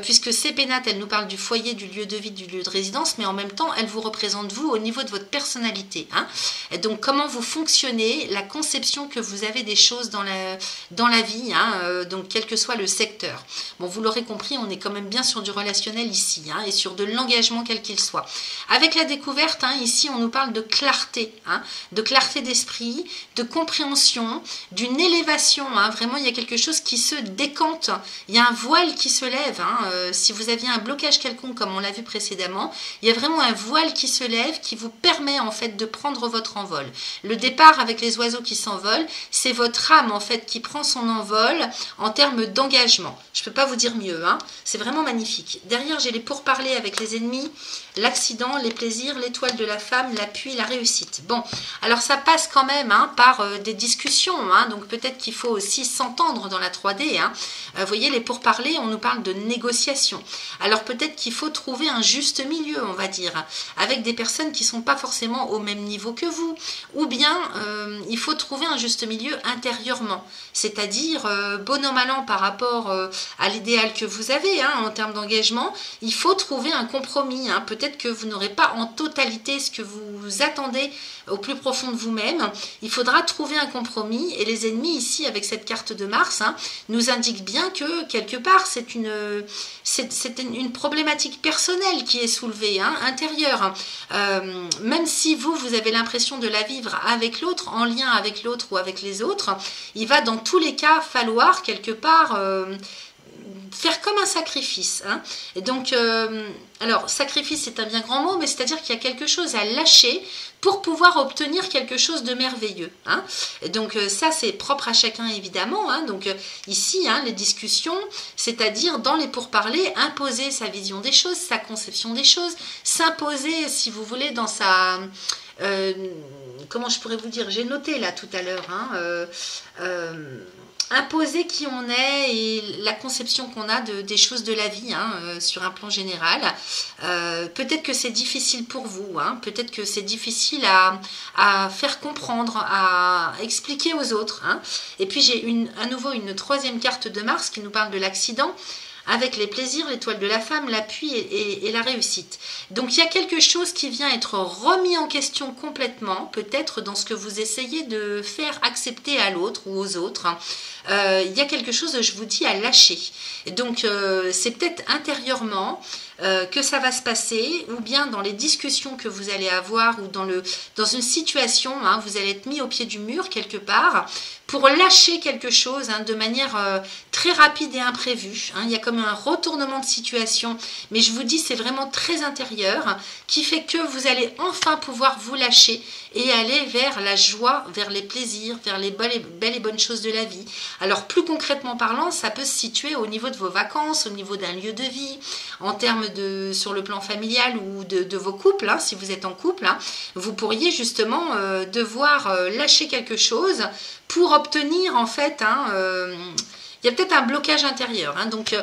puisque ces pénates, elles nous parlent du foyer, du lieu de vie, du lieu de résidence, mais en même temps, elles vous représentent vous au niveau de votre personnalité, hein. Et donc comment vous fonctionnez, la conception que vous avez des choses dans la vie, hein, donc quel que soit le secteur. Bon, vous l'aurez compris, on est quand même bien sur du relationnel ici, hein, et sur de l'engagement quel qu'il soit. Avec la découverte, hein, ici, on nous parle de clarté, hein, de clarté d'esprit, de compréhension, d'une élévation, hein. Vraiment, il y a quelque chose qui se décante, il y a un voile qui se lève, hein. Si vous aviez un blocage quelconque, comme on l'a vu précédemment, il y a vraiment un voile qui se lève, qui vous permet en fait de prendre votre envol. Le départ avec les oiseaux qui s'envolent, c'est votre âme en fait qui prend son envol en termes d'engagement. Je ne peux pas vous dire mieux, hein. C'est vraiment magnifique. Derrière, j'ai les pourparlers avec les ennemis, l'accident, les plaisirs, l'étoile de la femme, l'appui, la réussite. Bon, alors ça passe quand même, hein, par des discussions, hein, donc peut-être qu'il faut aussi s'entendre dans la 3D, hein. Vous voyez, les pourparlers, on nous parle de négociation. Alors peut-être qu'il faut trouver un juste milieu, on va dire, avec des personnes qui ne sont pas forcément au même niveau que vous, ou bien il faut trouver un juste milieu intérieurement, c'est-à-dire bon an mal an par rapport à l'idéal que vous avez, hein, en termes d'engagement, il faut trouver un compromis, hein. Peut-être que vous n'aurez pas en totalité ce que vous attendez au plus profond de vous-même, il faudra trouver un compromis, et les ennemis ici avec cette carte de Mars, hein, nous indiquent bien que quelque part c'est une problématique personnelle qui est soulevée, hein, intérieure, même si vous avez l'impression de la vivre avec l'autre, en lien avec l'autre ou avec les autres, il va dans tous les cas falloir quelque part faire comme un sacrifice, hein. Et donc, alors sacrifice c'est un bien grand mot, mais c'est-à-dire qu'il y a quelque chose à lâcher pour pouvoir obtenir quelque chose de merveilleux, hein. Et donc ça c'est propre à chacun évidemment, hein. Donc ici, hein, les discussions, c'est-à-dire dans les pourparlers, imposer sa vision des choses, sa conception des choses, s'imposer si vous voulez dans sa... comment je pourrais vous dire, j'ai noté là tout à l'heure, hein, imposer qui on est et la conception qu'on a des choses de la vie, hein, sur un plan général. Peut-être que c'est difficile pour vous, hein, peut-être que c'est difficile à faire comprendre, à expliquer aux autres, hein. Et puis j'ai à nouveau une 3e carte de Mars qui nous parle de l'accident, avec les plaisirs, l'étoile de la femme, l'appui et la réussite. Donc il y a quelque chose qui vient être remis en question complètement, peut-être dans ce que vous essayez de faire accepter à l'autre ou aux autres. il y a quelque chose, je vous dis, à lâcher. Donc, c'est peut-être intérieurement que ça va se passer, ou bien dans les discussions que vous allez avoir, ou dans une situation, hein, vous allez être mis au pied du mur quelque part, pour lâcher quelque chose hein, de manière très rapide et imprévue. Hein. Il y a comme un retournement de situation, mais je vous dis, c'est vraiment très intérieur, qui fait que vous allez enfin pouvoir vous lâcher et aller vers la joie, vers les plaisirs, vers les belles et bonnes choses de la vie. Alors plus concrètement parlant, ça peut se situer au niveau de vos vacances, au niveau d'un lieu de vie, en termes sur le plan familial ou de vos couples, hein, si vous êtes en couple, hein, vous pourriez justement devoir lâcher quelque chose pour obtenir en fait, hein, il y a peut-être un blocage intérieur. Hein, donc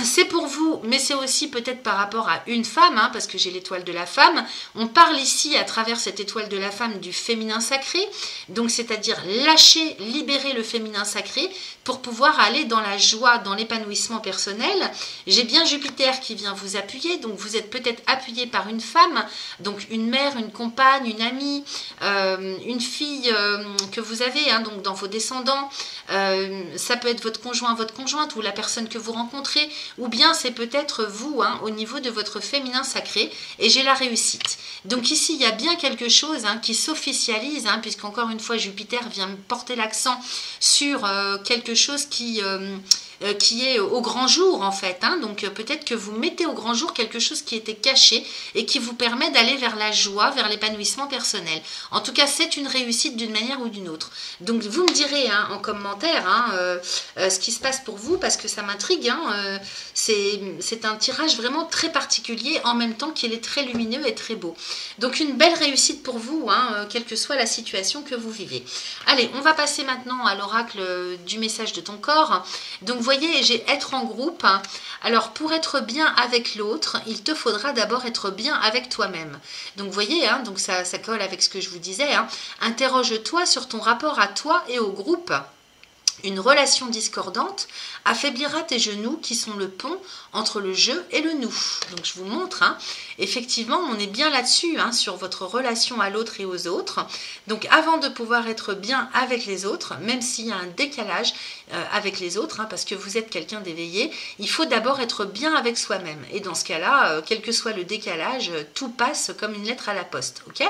c'est pour vous, mais c'est aussi peut-être par rapport à une femme, hein, parce que j'ai l'étoile de la femme. On parle ici, à travers cette étoile de la femme, du féminin sacré. Donc, c'est-à-dire lâcher, libérer le féminin sacré pour pouvoir aller dans la joie, dans l'épanouissement personnel. J'ai bien Jupiter qui vient vous appuyer. Donc, vous êtes peut-être appuyé par une femme, donc une mère, une compagne, une amie, une fille que vous avez, hein, donc dans vos descendants. Ça peut être votre conjoint, votre conjointe ou la personne que vous rencontrez. Ou bien c'est peut-être vous hein, au niveau de votre féminin sacré et j'ai la réussite. Donc ici il y a bien quelque chose hein, qui s'officialise hein, puisqu'encore une fois Jupiter vient porter l'accent sur quelque chose qui est au grand jour en fait. Hein. Donc peut-être que vous mettez au grand jour quelque chose qui était caché et qui vous permet d'aller vers la joie, vers l'épanouissement personnel. En tout cas, c'est une réussite d'une manière ou d'une autre. Donc vous me direz hein, en commentaire hein, ce qui se passe pour vous parce que ça m'intrigue. Hein, c'est un tirage vraiment très particulier en même temps qu'il est très lumineux et très beau. Donc une belle réussite pour vous, hein, quelle que soit la situation que vous vivez. Allez, on va passer maintenant à l'oracle du message de ton corps. Donc vous voyez, j'ai être en groupe. Alors, pour être bien avec l'autre, il te faudra d'abord être bien avec toi-même. Donc, vous voyez, hein, donc ça colle avec ce que je vous disais. Hein. Interroge-toi sur ton rapport à toi et au groupe. Une relation discordante affaiblira tes genoux qui sont le pont entre le je et le nous. Donc je vous montre, hein, effectivement on est bien là-dessus, hein, sur votre relation à l'autre et aux autres. Donc avant de pouvoir être bien avec les autres, même s'il y a un décalage avec les autres, hein, parce que vous êtes quelqu'un d'éveillé, il faut d'abord être bien avec soi-même. Et dans ce cas-là, quel que soit le décalage, tout passe comme une lettre à la poste. Okay,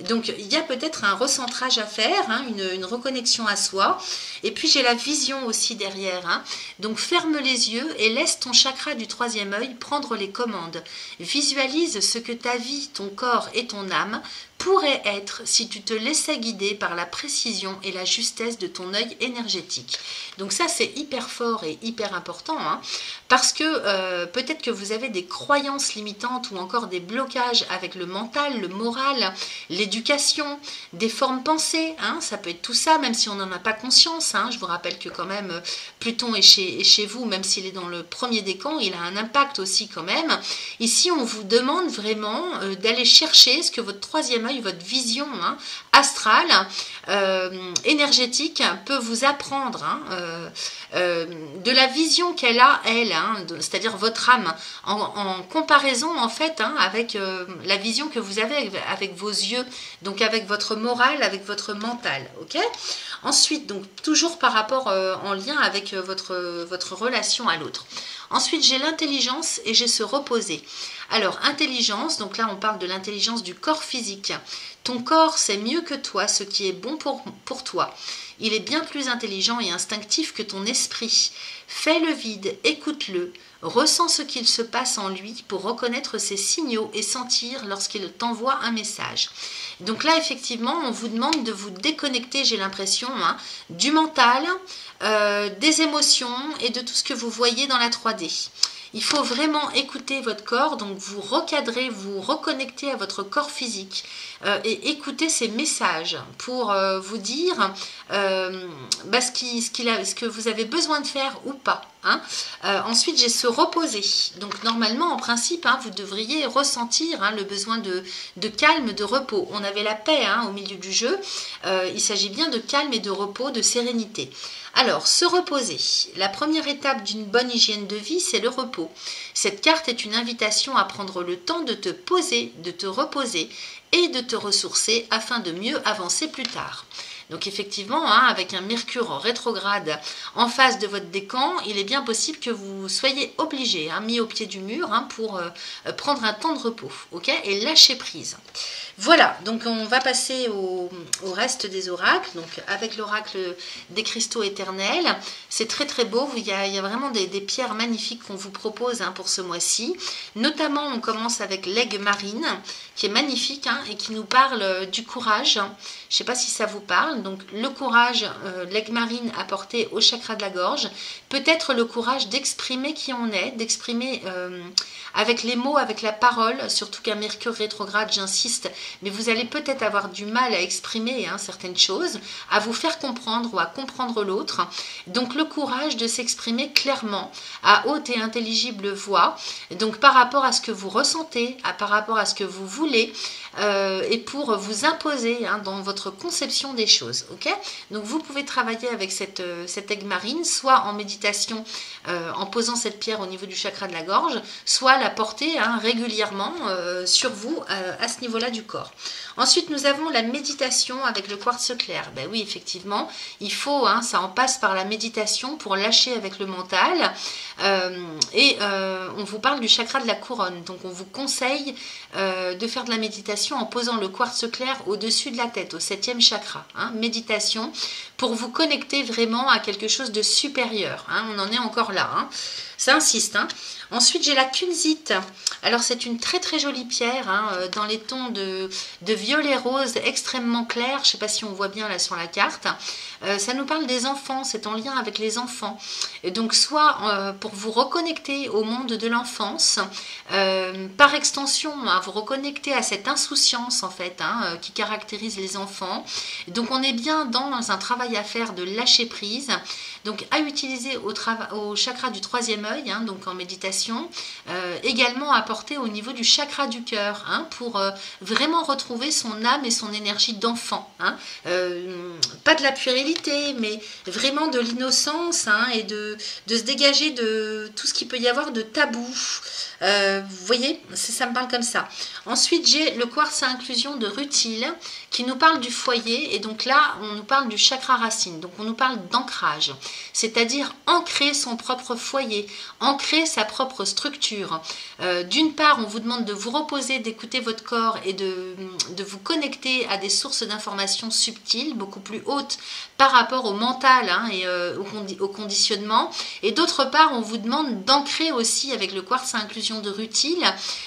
donc il y a peut-être un recentrage à faire, hein, une reconnexion à soi. Et puis j'ai la vision aussi derrière. Hein. Donc ferme les yeux et laisse ton chakra du troisième œil prendre les commandes. Visualise ce que ta vie, ton corps et ton âme pourrait être si tu te laissais guider par la précision et la justesse de ton œil énergétique. Donc ça c'est hyper fort et hyper important hein, parce que peut-être que vous avez des croyances limitantes ou encore des blocages avec le mental, le moral, l'éducation, des formes pensées, hein, ça peut être tout ça même si on n'en a pas conscience. Hein. Je vous rappelle que quand même Pluton est chez vous, même s'il est dans le premier décan, il a un impact aussi quand même. Ici on vous demande vraiment d'aller chercher ce que votre troisième œil, votre vision hein, astrale, énergétique peut vous apprendre hein, de la vision qu'elle a elle, hein, c'est-à-dire votre âme en comparaison en fait hein, avec la vision que vous avez avec vos yeux, donc avec votre morale, avec votre mental. Ok. Ensuite, donc toujours par rapport en lien avec votre relation à l'autre. Ensuite, j'ai l'intelligence et j'ai se reposer. Alors, intelligence, donc là on parle de l'intelligence du corps physique. Ton corps sait mieux que toi ce qui est bon pour toi. Il est bien plus intelligent et instinctif que ton esprit. Fais le vide, écoute-le, ressens ce qu'il se passe en lui pour reconnaître ses signaux et sentir lorsqu'il t'envoie un message. Donc là, effectivement, on vous demande de vous déconnecter, j'ai l'impression, hein, du mental, des émotions et de tout ce que vous voyez dans la 3D. Il faut vraiment écouter votre corps, donc vous recadrer, vous reconnecter à votre corps physique et écouter ces messages pour vous dire ce que vous avez besoin de faire ou pas. Hein. Ensuite, j'ai se reposer. Donc normalement, en principe, hein, vous devriez ressentir hein, le besoin de calme, de repos. On avait la paix hein, au milieu du jeu. Il s'agit bien de calme et de repos, de sérénité. Alors, se reposer. La première étape d'une bonne hygiène de vie, c'est le repos. Cette carte est une invitation à prendre le temps de te poser, de te reposer et de te ressourcer afin de mieux avancer plus tard. Donc effectivement, hein, avec un Mercure en rétrograde en face de votre décan, il est bien possible que vous soyez obligé, hein, mis au pied du mur, hein, pour prendre un temps de repos, ok, et lâcher prise. Voilà, donc on va passer au reste des oracles. Donc avec l'oracle des cristaux éternels, c'est très très beau. Il y a vraiment des pierres magnifiques qu'on vous propose, hein, pour ce mois-ci. Notamment, on commence avec l'aigle marine, qui est magnifique, hein, et qui nous parle du courage. Je ne sais pas si ça vous parle. Donc le courage, l'aigle marine apporté au chakra de la gorge, peut-être le courage d'exprimer qui on est, d'exprimer avec les mots, avec la parole, surtout qu'un Mercure rétrograde, j'insiste, mais vous allez peut-être avoir du mal à exprimer, hein, certaines choses, à vous faire comprendre ou à comprendre l'autre. Donc le courage de s'exprimer clairement, à haute et intelligible voix, donc par rapport à ce que vous ressentez, par rapport à ce que vous voulez, et pour vous imposer, hein, dans votre conception des choses. Ok, donc vous pouvez travailler avec cette aigle marine, soit en méditation, en posant cette pierre au niveau du chakra de la gorge, soit la porter, hein, régulièrement sur vous à ce niveau-là du corps. Ensuite, nous avons la méditation avec le quartz clair. Ben oui, effectivement, il faut, hein, ça en passe par la méditation pour lâcher avec le mental. On vous parle du chakra de la couronne. Donc, on vous conseille de faire de la méditation en posant le quartz clair au-dessus de la tête, au 7e chakra. Hein, méditation pour vous connecter vraiment à quelque chose de supérieur. Hein, on en est encore là. Hein. Ça insiste. Hein. Ensuite, j'ai la kunzite. Alors, c'est une très très jolie pierre, hein, dans les tons de violet rose extrêmement clair. Je ne sais pas si on voit bien là sur la carte. Ça nous parle des enfants, c'est en lien avec les enfants. Et donc, soit pour vous reconnecter au monde de l'enfance, par extension, hein, vous reconnecter à cette insouciance en fait, hein, qui caractérise les enfants. Et donc, on est bien dans un travail à faire de lâcher prise. Donc, à utiliser au chakra du 3e œil, hein, donc en méditation, également à porter au niveau du chakra du cœur, hein, pour vraiment retrouver son âme et son énergie d'enfant. Hein. Pas de la puérilité, mais vraiment de l'innocence, hein, et de se dégager de tout ce qu'il peut y avoir de tabou. Vous voyez, ça me parle comme ça. Ensuite, j'ai le quartz à inclusion de rutile qui nous parle du foyer, et donc là, on nous parle du chakra racine, donc on nous parle d'ancrage, c'est-à-dire ancrer son propre foyer, ancrer sa propre structure. D'une part, on vous demande de vous reposer, d'écouter votre corps et de vous connecter à des sources d'informations subtiles, beaucoup plus hautes par rapport au mental, hein, et au conditionnement. Et d'autre part, on vous demande d'ancrer aussi avec le quartz à inclusion de rutile,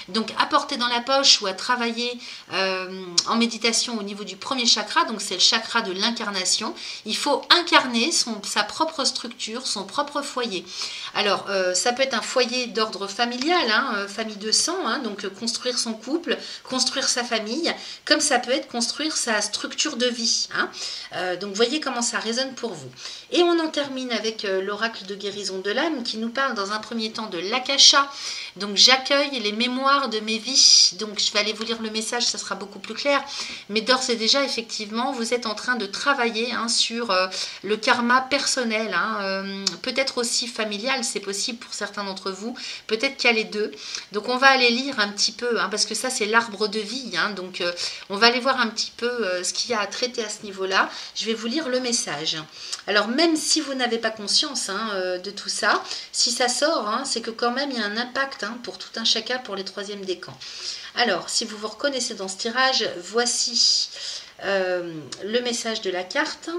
donc à porter dans la poche ou à travailler en méditation au niveau du 1er chakra, donc c'est le chakra de l'incarnation. Il faut incarner sa propre structure, son propre foyer. Alors, ça peut être un foyer d'ordre familial, hein, famille de sang, hein, donc construire son couple, construire sa famille, comme ça peut être construire sa structure de vie. Hein. Donc, voyez comment ça résonne pour vous. Et on en termine avec l'oracle de guérison de l'âme qui nous parle dans un premier temps de l'akasha. Donc, j'accueille les mémoires de mes vies. Donc, je vais aller vous lire le message, ça sera beaucoup plus clair. Mais d'ores et déjà, effectivement, vous êtes en train de travailler, hein, sur le karma personnel, hein, peut-être aussi familial, c'est possible pour certains d'entre vous, peut-être qu'il y a les deux. Donc on va aller lire un petit peu, hein, parce que ça c'est l'arbre de vie, hein, donc on va aller voir un petit peu ce qu'il y a à traiter à ce niveau-là. Je vais vous lire le message. Alors même si vous n'avez pas conscience, hein, de tout ça, si ça sort, hein, c'est que quand même il y a un impact, hein, pour tout un chacun, pour les 3e décans. Alors, si vous vous reconnaissez dans ce tirage, voici le message de la carte.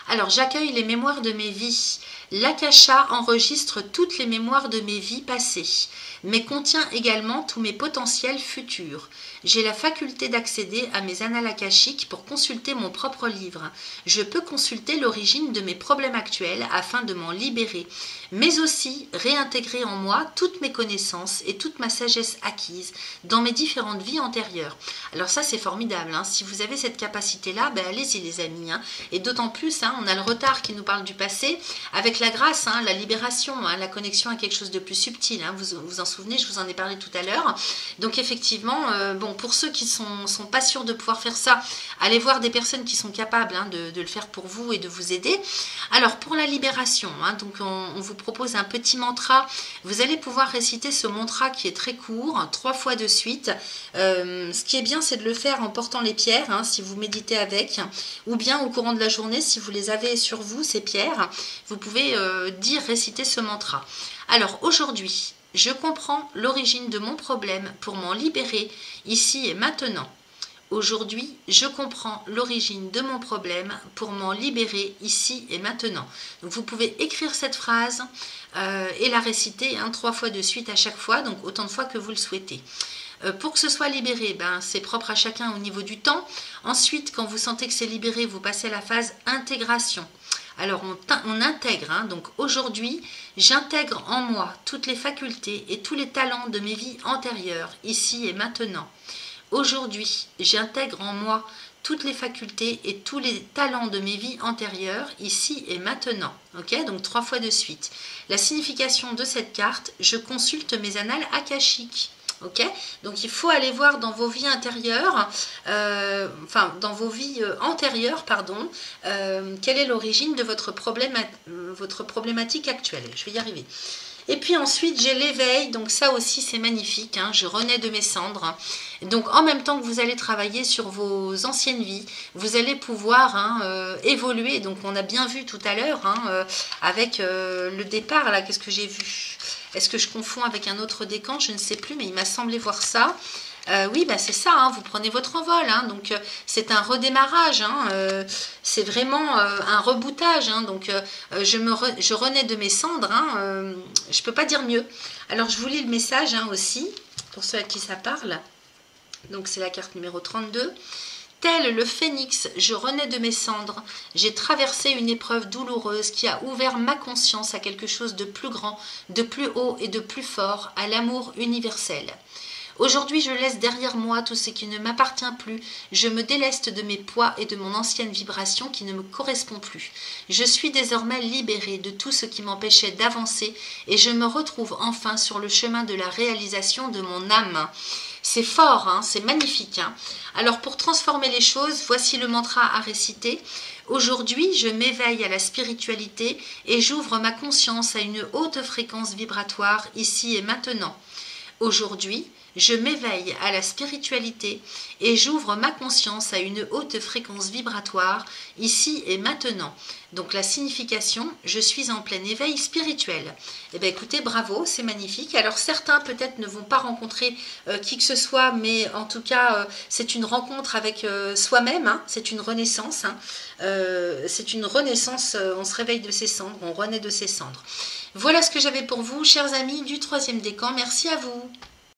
Alors, j'accueille les mémoires de mes vies. L'akasha enregistre toutes les mémoires de mes vies passées, mais contient également tous mes potentiels futurs. J'ai la faculté d'accéder à mes annales akashiques pour consulter mon propre livre. Je peux consulter l'origine de mes problèmes actuels afin de m'en libérer, mais aussi réintégrer en moi toutes mes connaissances et toute ma sagesse acquise dans mes différentes vies antérieures. Alors ça, c'est formidable, hein. Si vous avez cette capacité-là, ben allez-y les amis, hein. Et d'autant plus, hein, hein, on a le retard qui nous parle du passé, avec la grâce, hein, la libération, hein, la connexion à quelque chose de plus subtil. Hein, vous vous en souvenez, je vous en ai parlé tout à l'heure. Donc effectivement, bon, pour ceux qui sont pas sûrs de pouvoir faire ça, allez voir des personnes qui sont capables, hein, de le faire pour vous et de vous aider. Alors pour la libération, hein, donc on vous propose un petit mantra. Vous allez pouvoir réciter ce mantra qui est très court, 3 fois de suite. Ce qui est bien, c'est de le faire en portant les pierres, hein, si vous méditez avec, ou bien au courant de la journée, si vous les avez sur vous, ces pierres, vous pouvez réciter ce mantra. Alors aujourd'hui, je comprends l'origine de mon problème pour m'en libérer ici et maintenant. Aujourd'hui, je comprends l'origine de mon problème pour m'en libérer ici et maintenant. Donc vous pouvez écrire cette phrase et la réciter 3 fois de suite à chaque fois, donc autant de fois que vous le souhaitez. Pour que ce soit libéré, c'est propre à chacun au niveau du temps. Ensuite, quand vous sentez que c'est libéré, vous passez à la phase intégration. Alors on intègre, hein, donc aujourd'hui, j'intègre en moi toutes les facultés et tous les talents de mes vies antérieures, ici et maintenant. Aujourd'hui, j'intègre en moi toutes les facultés et tous les talents de mes vies antérieures, ici et maintenant. Ok, donc 3 fois de suite. La signification de cette carte, je consulte mes annales akashiques. Ok, donc il faut aller voir dans vos vies intérieures, dans vos vies antérieures, pardon, quelle est l'origine de votre problématique actuelle. Je vais y arriver. Et puis ensuite, j'ai l'éveil, donc ça aussi c'est magnifique, hein, je renais de mes cendres. Donc en même temps que vous allez travailler sur vos anciennes vies, vous allez pouvoir évoluer. Donc on a bien vu tout à l'heure, avec le départ, là, qu'est-ce que j'ai vu? Est-ce que je confonds avec un autre décan? Je ne sais plus, mais il m'a semblé voir ça. Oui, c'est ça, hein, vous prenez votre envol, hein, donc c'est un redémarrage, hein, c'est vraiment un rebootage, hein, donc je renais de mes cendres, hein, je ne peux pas dire mieux. Alors je vous lis le message aussi, pour ceux à qui ça parle, donc c'est la carte numéro 32. Tel le phénix, je renais de mes cendres. J'ai traversé une épreuve douloureuse qui a ouvert ma conscience à quelque chose de plus grand, de plus haut et de plus fort, à l'amour universel. Aujourd'hui, je laisse derrière moi tout ce qui ne m'appartient plus. Je me déleste de mes poids et de mon ancienne vibration qui ne me correspond plus. Je suis désormais libérée de tout ce qui m'empêchait d'avancer et je me retrouve enfin sur le chemin de la réalisation de mon âme. C'est fort, hein, c'est magnifique. Hein. Alors pour transformer les choses, voici le mantra à réciter. Aujourd'hui, je m'éveille à la spiritualité et j'ouvre ma conscience à une haute fréquence vibratoire ici et maintenant. Aujourd'hui, je m'éveille à la spiritualité et j'ouvre ma conscience à une haute fréquence vibratoire ici et maintenant. Donc la signification, je suis en plein éveil spirituel. Eh bien écoutez, bravo, c'est magnifique. Alors certains peut-être ne vont pas rencontrer qui que ce soit, mais en tout cas c'est une rencontre avec soi-même, hein, c'est une renaissance. Hein, c'est une renaissance, on se réveille de ses cendres, on renaît de ses cendres. Voilà ce que j'avais pour vous, chers amis du 3e décan. Merci à vous.